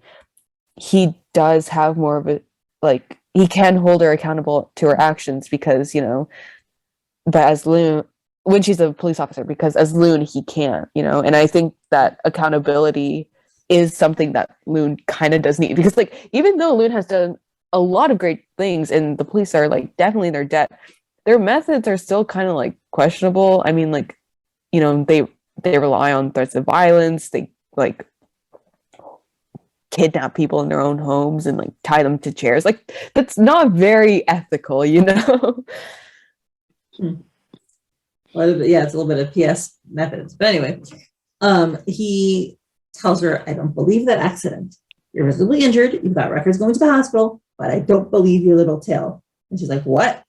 he does have more of a, like, he can hold her accountable to her actions, because but as Loon, when she's a police officer, because as Loon, he can't, and I think that accountability is something that Loon kind of does need, because like, even though Loon has done a lot of great things and the police are like definitely in their debt, their methods are still kind of like questionable. I mean, like, they rely on threats of violence. They like kidnap people in their own homes and like tie them to chairs. Like, that's not very ethical, Well, yeah, it's a little bit of PS methods. But anyway, he tells her, I don't believe that accident. You're visibly injured. You've got records going to the hospital, but I don't believe your little tale. And she's like, what?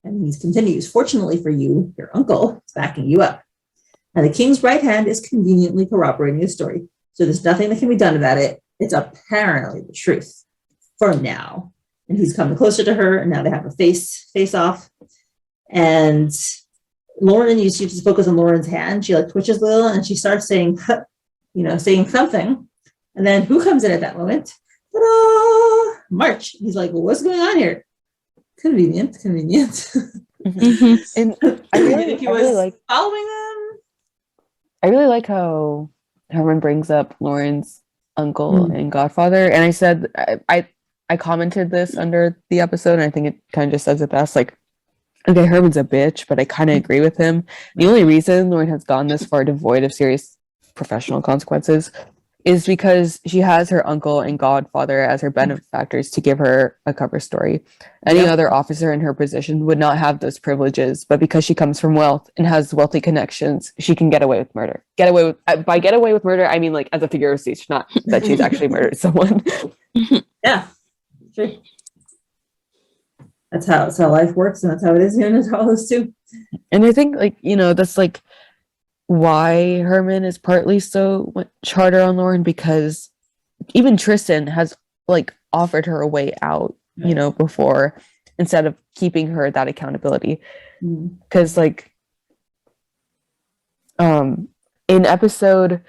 And he continues, fortunately for you, your uncle is backing you up. And the king's right hand is conveniently corroborating his story. So there's nothing that can be done about it. It's apparently the truth for now. And he's coming closer to her, and now they have a face off. And Lauren, you just focus on Lauren's hand. She like twitches a little, and she starts saying, saying something. And then who comes in at that moment? Ta-da! March. He's like, well, what's going on here? Convenient. And I really like following them. I really like how Hermann brings up Lauren's uncle and godfather. And I said, I commented this under the episode, and I think it kind of just says it best. Like, okay, Hermann's a bitch, but I kind of agree with him. The only reason Lauren has gone this far devoid of serious professional consequences is because she has her uncle and godfather as her benefactors to give her a cover story. Any other officer in her position would not have those privileges, but because she comes from wealth and has wealthy connections, she can get away with murder. By get away with murder, I mean like as a figure of speech, not that she's actually murdered someone. Yeah, sure. That's how life works, and that's how it is here in Talos too. And I think that's like why Hermann is partly so much harder on Lauren, because even Tristan has like offered her a way out, before, instead of keeping her that accountability. Because like in episode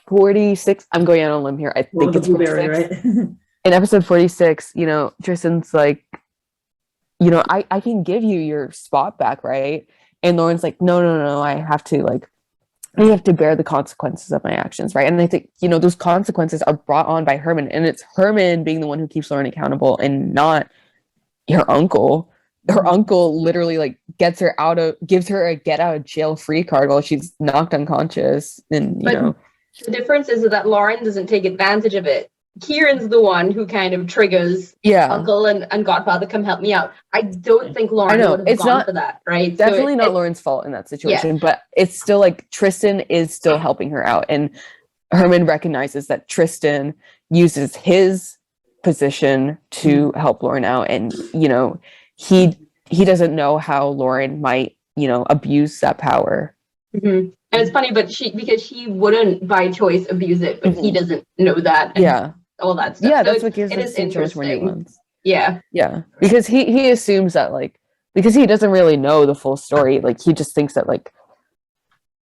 46, I'm going out on a limb here, I think it's 46. Right? In episode 46, Tristan's like, I can give you your spot back, right? And Lauren's like, no, I have to bear the consequences of my actions, right? And I think, those consequences are brought on by Hermann, and it's Hermann being the one who keeps Lauren accountable and not her uncle. Her uncle literally like gives her a get out of jail free card while she's knocked unconscious. And, the difference is that Lauren doesn't take advantage of it. Kieran's the one who kind of triggers uncle and godfather, come help me out. I don't think Lauren would have gone for that, right? Definitely not Lauren's fault in that situation, but it's still like Tristan is still helping her out. And Hermann recognizes that Tristan uses his position to help Lauren out. And, he doesn't know how Lauren might, abuse that power. And it's funny, but because she wouldn't by choice abuse it, but he doesn't know that. And all that stuff. Yeah, that's what gives us so much more nuance. Yeah. Because he assumes that like, because he doesn't really know the full story. Like he just thinks that like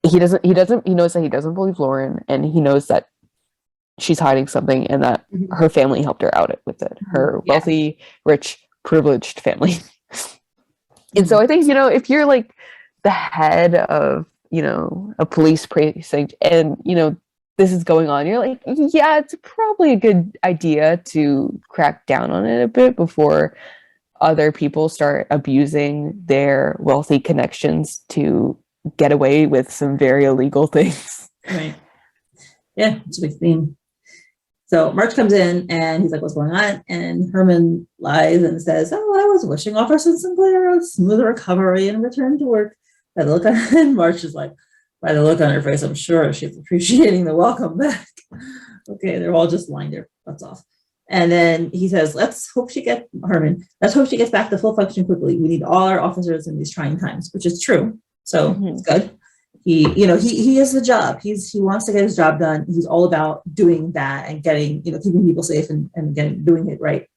he knows that he doesn't believe Lauren, and he knows that she's hiding something, and that her family helped her out with it. Her wealthy, rich, privileged family. And so I think, if you're like the head of, a police precinct, and, this is going on, you're like, yeah, it's probably a good idea to crack down on it a bit before other people start abusing their wealthy connections to get away with some very illegal things. Right. Yeah, it's a big theme. So March comes in and he's like, what's going on? And Hermann lies and says, I was wishing Officer Sinclair a smoother recovery and return to work. By the look on, and March is like, by the look on her face, I'm sure she's appreciating the welcome back. Okay, they're all just lying their butts off. And then he says, let's hope she gets back to full function quickly. We need all our officers in these trying times, which is true. So it's good. He has the job. He wants to get his job done. He's all about doing that and getting, keeping people safe and doing it right.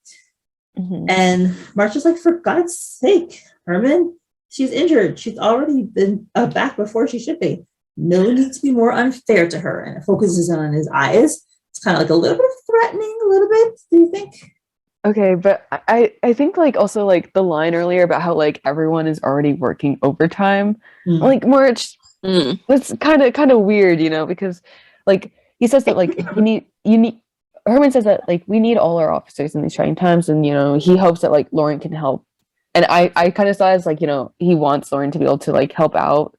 And March is like, for God's sake, Hermann, she's injured. She's already been back before she should be. No need to be more unfair to her. And it focuses on his eyes. It's kind of like a little bit threatening, a little bit. Do you think? Okay, but I think like also like the line earlier about how like everyone is already working overtime, like March, that's kind of weird, you know, because like he says that like you need Herman says that like we need all our officers in these trying times, and you know he hopes that like Lauren can help, and I kind of saw it as like, you know, he wants Lauren to be able to like help out,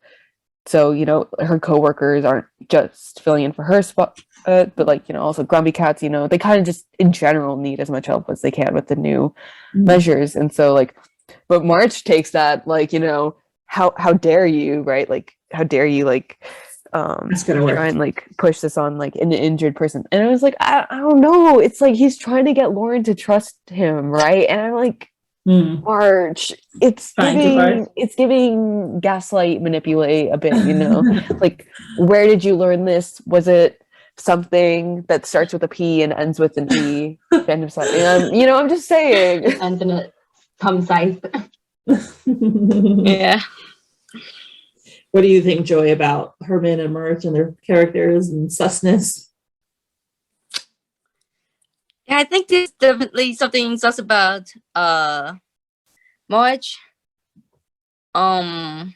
so you know her coworkers aren't just filling in for her spot. But like, you know, also grumpy cats, you know, they kind of just in general need as much help as they can with the new measures. And so like, but March takes that like, you know, how dare you, right? Like how dare you like try and like push this on like an injured person. And I was like, I don't know. It's like he's trying to get Lauren to trust him, right? And I'm like, March, it's giving gaslight, manipulate a bit, you know. Like, where did you learn this? Was it something that starts with a P and ends with an E? You know, I'm just saying. Ends in a thumb size. Yeah. What do you think, Joy, about Herman and March and their characters and susness? Yeah, I think there's definitely something sus about March. The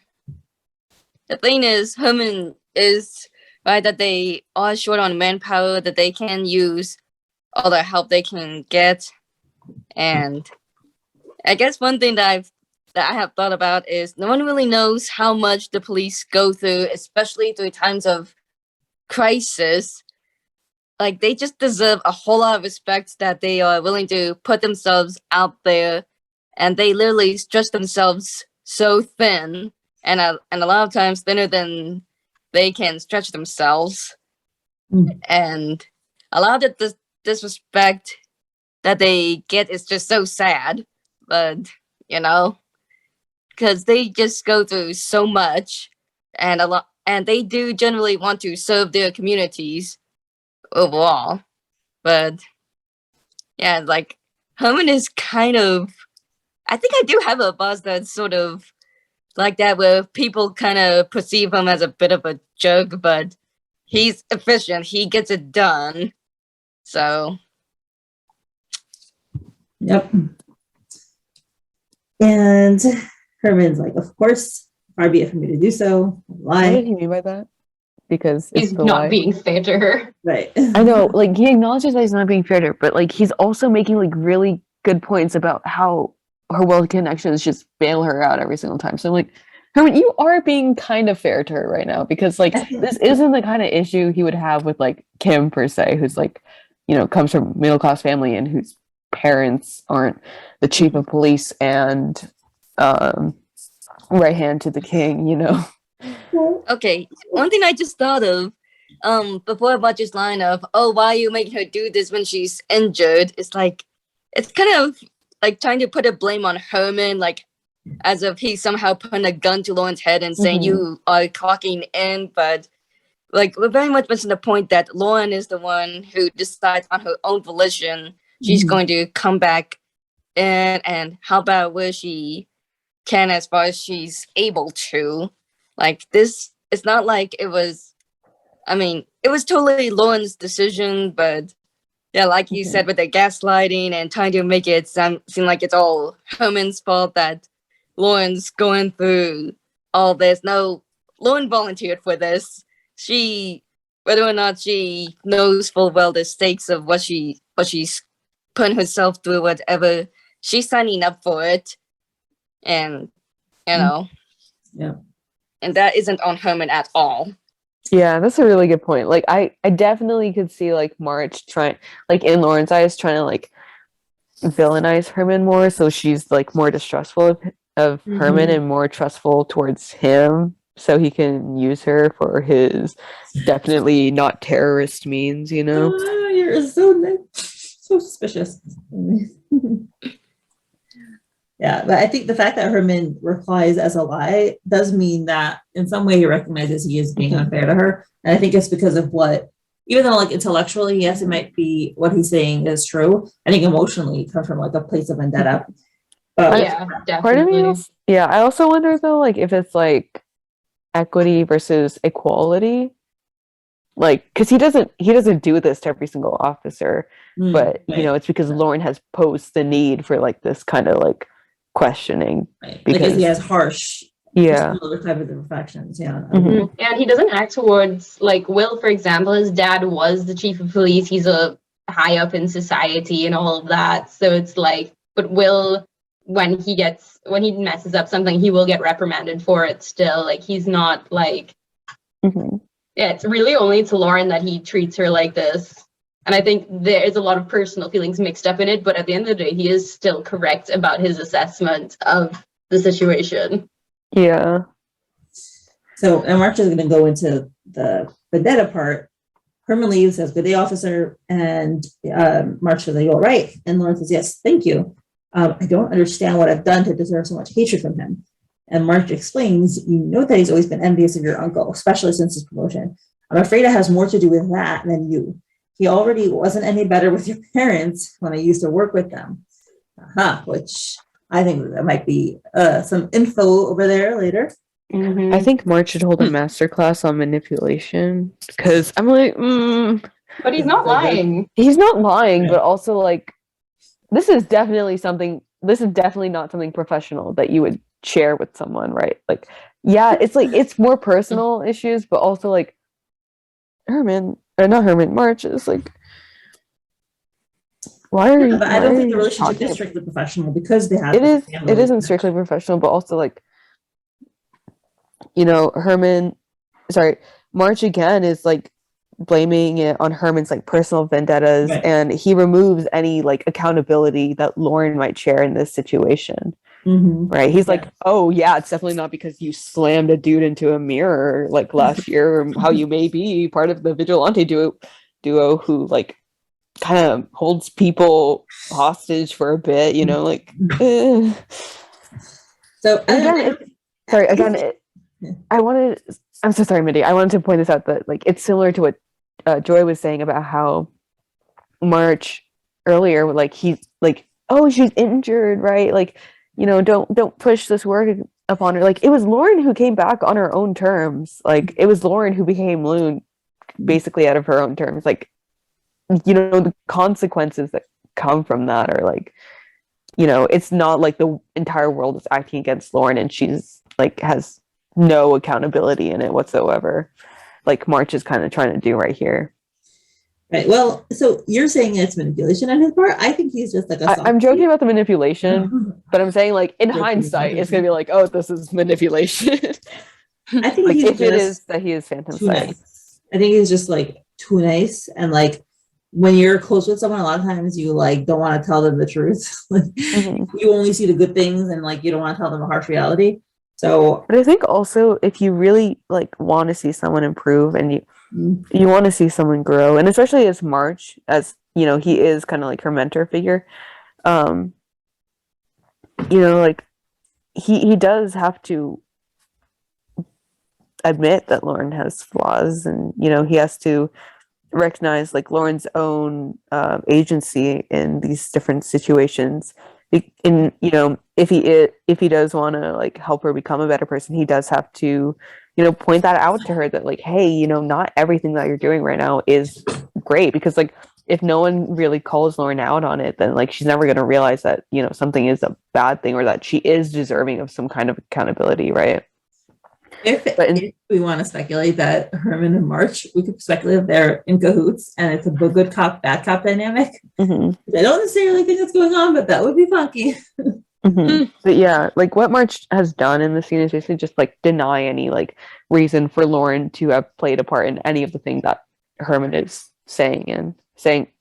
thing is, Herman is right that they are short on manpower, that they can use all the help they can get. And I guess one thing that I have thought about is no one really knows how much the police go through, especially through times of crisis. Like, they just deserve a whole lot of respect that they are willing to put themselves out there, and they literally stretch themselves so thin, and a lot of times thinner than they can stretch themselves. And a lot of the disrespect that they get is just so sad, but you know, because they just go through so much, and and they do generally want to serve their communities overall. But yeah, like Herman is kind of, I think I do have a boss that's sort of like that, where people kind of perceive him as a bit of a jerk, but he's efficient. He gets it done. So. Yep. And Herman's like, of course, far be it for me to do so. Why? What did he mean by that? Because he's not being fair to her. Right. I know, like he acknowledges that he's not being fair to her, but like he's also making like really good points about how her world connections just bail her out every single time. So I'm like, Herman, you are being kind of fair to her right now, because like this isn't the kind of issue he would have with like Kim per se, who's like, you know, comes from middle class family and whose parents aren't the chief of police and right hand to the king, you know. Okay, one thing I just thought of before Butcher's line of, oh, why are you making her do this when she's injured? It's like, it's kind of like trying to put a blame on Herman, like as if he's somehow putting a gun to Lauren's head and saying you are clocking in. But like, we're very much missing the point that Lauren is the one who decides on her own volition she's going to come back in and help out where she can as far as she's able to. Like, this, it's not like it was, I mean, it was totally Lauren's decision, but yeah, like you said, with the gaslighting and trying to make it seem like it's all Herman's fault that Lauren's going through all this. No, Lauren volunteered for this. She, whether or not she knows full well the stakes of what she's putting herself through, whatever, she's signing up for it. And, you know. Yeah. And that isn't on Herman at all. Yeah, that's a really good point. Like, I definitely could see like March trying, like in Lauren's eyes, trying to like villainize Herman more, so she's like more distrustful of Herman and more trustful towards him, so he can use her for his definitely not terrorist means, you know. You're so nice. So suspicious. Yeah, but I think the fact that Herman replies as a lie does mean that in some way he recognizes he is being unfair to her. And I think it's because of what, even though like intellectually, yes, it might be what he's saying is true. I think emotionally it comes from like a place of vendetta. Yeah, definitely. Part of me yeah, I also wonder though, like if it's like equity versus equality. like, because he doesn't do this to every single officer, but right. you know, it's because Lauren has posed the need for like this kind of like questioning, Right. because Like, he has harsh, yeah, other type of imperfections. Yeah. Mhm. And he doesn't act towards, like, Will, for example, his dad was the chief of police. He's a high up in society and all of that. So it's like, but Will, when he messes up something, he will get reprimanded for it still. Like, he's not like, Mhm. yeah, it's really only to Lauren that he treats her like this. And I think there is a lot of personal feelings mixed up in it, but at the end of the day, he is still correct about his assessment of the situation. Yeah. So, and March is going to go into the vendetta part. Herman leaves, says, "Good day, officer." And March says, "Are you all right?" And Lauren says, "Yes, thank you. I don't understand what I've done to deserve so much hatred from him." And March explains, "You know that he's always been envious of your uncle, especially since his promotion. I'm afraid it has more to do with that than you. He already wasn't any better with your parents when I used to work with them." Which I think that might be some info over there later. Mm-hmm. I think March should hold a master class on manipulation, because I'm like, But he's not lying. he's not lying, but also like, this is definitely not something professional that you would share with someone, right? Like, yeah, it's like, it's more personal issues, but also like March is like, why are you? But I don't think the you relationship talking is strictly professional because they have. it isn't strictly professional, but also like, you know, March again is like blaming it on Herman's like personal vendettas, Right. and he removes any like accountability that Lauren might share in this situation. Right? He's like, "Oh yeah, it's definitely not because you slammed a dude into a mirror like last year, or how you may be part of the vigilante duo who like kind of holds people hostage for a bit, you know, like." So I'm so sorry, Mindy. I wanted to point this out, that like, it's similar to what Joy was saying about how March earlier, like, he's like, "Oh, she's injured, right? Like, you know, don't push this work upon her." Like, it was Lauren who came back on her own terms. Like, it was Lauren who became Loon basically out of her own terms. Like, you know, the consequences that come from that are like, you know, it's not like the entire world is acting against Lauren and she's like has no accountability in it whatsoever, like March is kind of trying to do right here. Right. Well, so you're saying it's manipulation on his part. I think he's just like I'm joking about the manipulation, but I'm saying like in hindsight, it's gonna be like, oh, this is manipulation. I think like, he's if it is that he is phantom sight. Nice. I think he's just like too nice, and like when you're close with someone, a lot of times you like don't want to tell them the truth. Like, you only see the good things, and like you don't want to tell them a harsh reality. So, but I think also if you really like want to see someone improve, and you want to see someone grow, and especially as March, as you know, he is kind of like her mentor figure. You know, like he does have to admit that Lauren has flaws, and you know, he has to recognize like Lauren's own agency in these different situations. In, you know, if he does want to like help her become a better person, he does have to, you know, point that out to her, that like, hey, you know, not everything that you're doing right now is great, because like if no one really calls Lauren out on it, then like she's never going to realize that, you know, something is a bad thing, or that she is deserving of some kind of accountability, right? If we want to speculate that Herman and March, we could speculate if they're in cahoots and it's a good cop, bad cop dynamic. I don't necessarily think that's going on, but that would be funky. But yeah, like what March has done in the scene is basically just like deny any like reason for Lauren to have played a part in any of the things that Herman is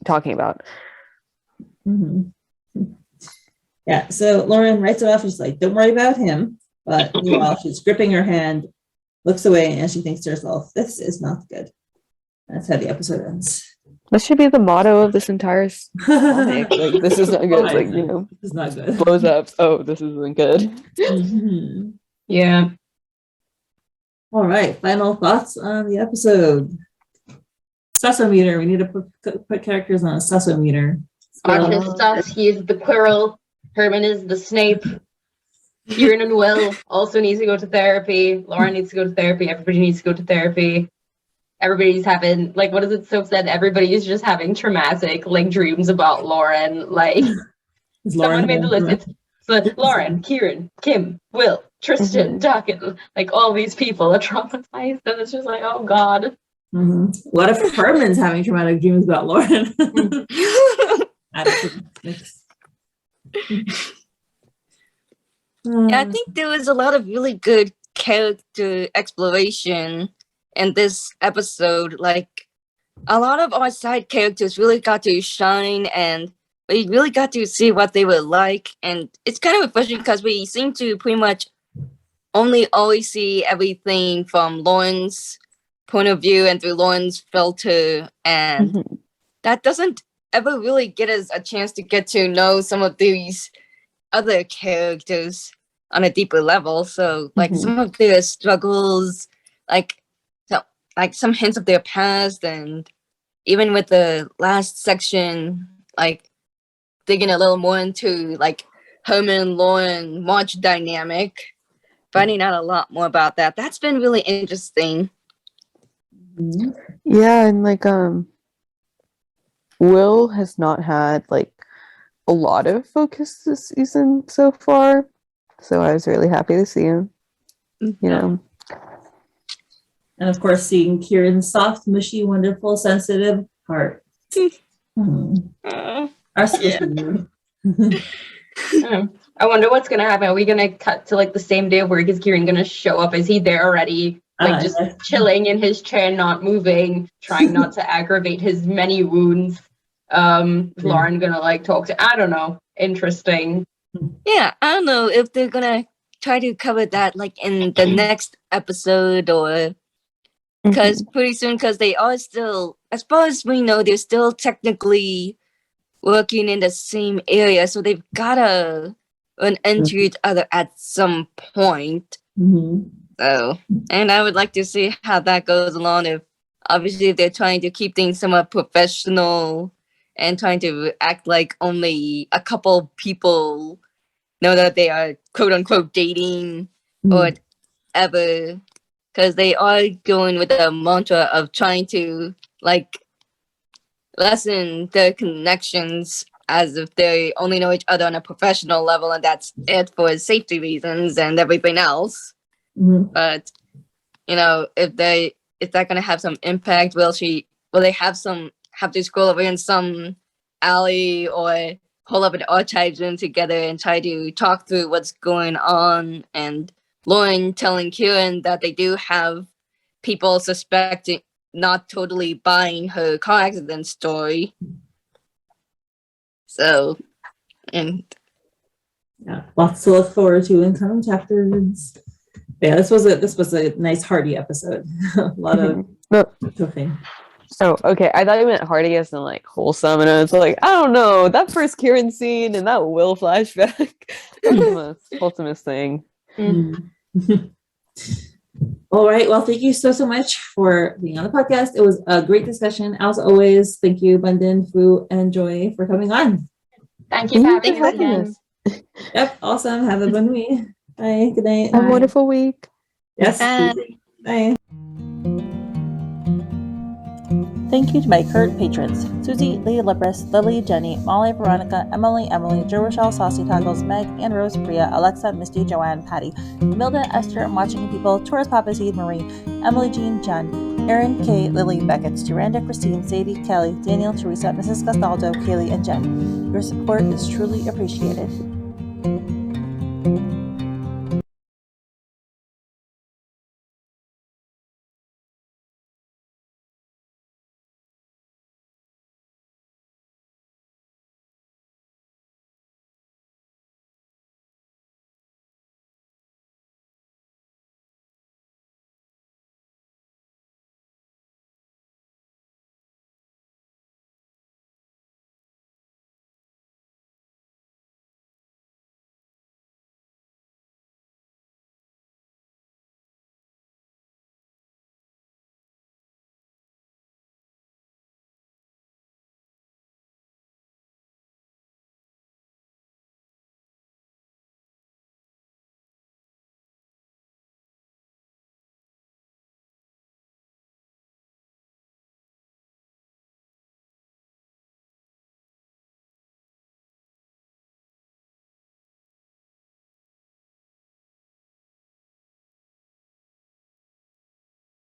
talking about. Yeah, so Lauren writes it off. She's like, don't worry about him. But meanwhile, she's gripping her hand, looks away, and she thinks to herself, this is not good. That's how the episode ends. That should be the motto of this entire comic. Like, this is not good. It's like, you know, this is not good. Blows up. Oh, this isn't good. Yeah. All right. Final thoughts on the episode. Susometer. We need to put characters on a susometer. March is sus. He is the Quirrell. Herman is the Snape. Kieran and Will also needs to go to therapy. Lauren needs to go to therapy. Everybody needs to go to therapy. everybody's having, like, what is it Soph said? Everybody's just having traumatic, like, dreams about Lauren. Like, someone made the list. It's Lauren, Kieran, Kim, Will, Tristan, Duncan, like, all these people are traumatized. And it's just like, oh, God. What if Herman's having traumatic dreams about Lauren? Yeah, I think there was a lot of really good character exploration in this episode. Like, a lot of our side characters really got to shine, and we really got to see what they were like. And it's kind of refreshing because we seem to pretty much only always see everything from Lauren's point of view and through Lauren's filter. And that doesn't ever really get us a chance to get to know some of these other characters on a deeper level. So, like, some of their struggles, like some hints of their past, and even with the last section, like digging a little more into like Hermann, Lauren, March dynamic, finding out a lot more about that. That's been really interesting. Yeah, and like Will has not had like a lot of focus this season so far, so I was really happy to see him. You know, and of course, seeing Kieran's soft, mushy, wonderful, sensitive heart. I wonder what's gonna happen. Are we gonna cut to like the same day of work? Is Kieran gonna show up? Is he there already? Like just chilling in his chair, not moving, trying not to aggravate his many wounds. Lauren gonna like talk to, I don't know. Interesting. Yeah, I don't know if they're gonna try to cover that like in the next episode, or because pretty soon, because they are still, as far as we know, they're still technically working in the same area, so they've gotta run into each other at some point. So, and I would like to see how that goes along. If obviously if they're trying to keep things somewhat professional and trying to act like only a couple people know that they are quote unquote dating or whatever, because they are going with the mantra of trying to like lessen their connections as if they only know each other on a professional level, and that's it for safety reasons and everything else. But you know, if they're gonna have some impact, will they have to scroll over in some alley or hold up an archives room together and try to talk through what's going on, and Lauren telling Kieran that they do have people suspecting, not totally buying her car accident story. So, and yeah, lots to look forward to in coming chapters. Yeah, this was a nice hearty episode. A lot of cooking. Oh, okay. I thought you meant hearty as in like wholesome, and I was like, I don't know, that first Kieran scene and that Will flashback. That's the most wholesomest thing. All right. Well, thank you so much for being on the podcast. It was a great discussion. As always, thank you, Bundin, Fwoot, and Joy for coming on. Thank you for having us again. Yep. Awesome. Have a fun week. Bye. Good night. Have a wonderful week. Yes. Bye. Thank you to my current patrons: Susie, Leah Lipris, Lily, Jenny, Molly, Veronica, Emily, Joe Rochelle, Saucy Toggles, Meg, Anne Rose, Priya, Alexa, Misty, Joanne, Patty, Milda, Esther, I'm Watching People, Taurus, Papa Seed, Marie, Emily, Jean, Jen, Erin, Kay, Lily, Beckett, Duranda, Christine, Sadie, Kelly, Daniel, Teresa, Mrs. Castaldo, Kaylee, and Jen. Your support is truly appreciated.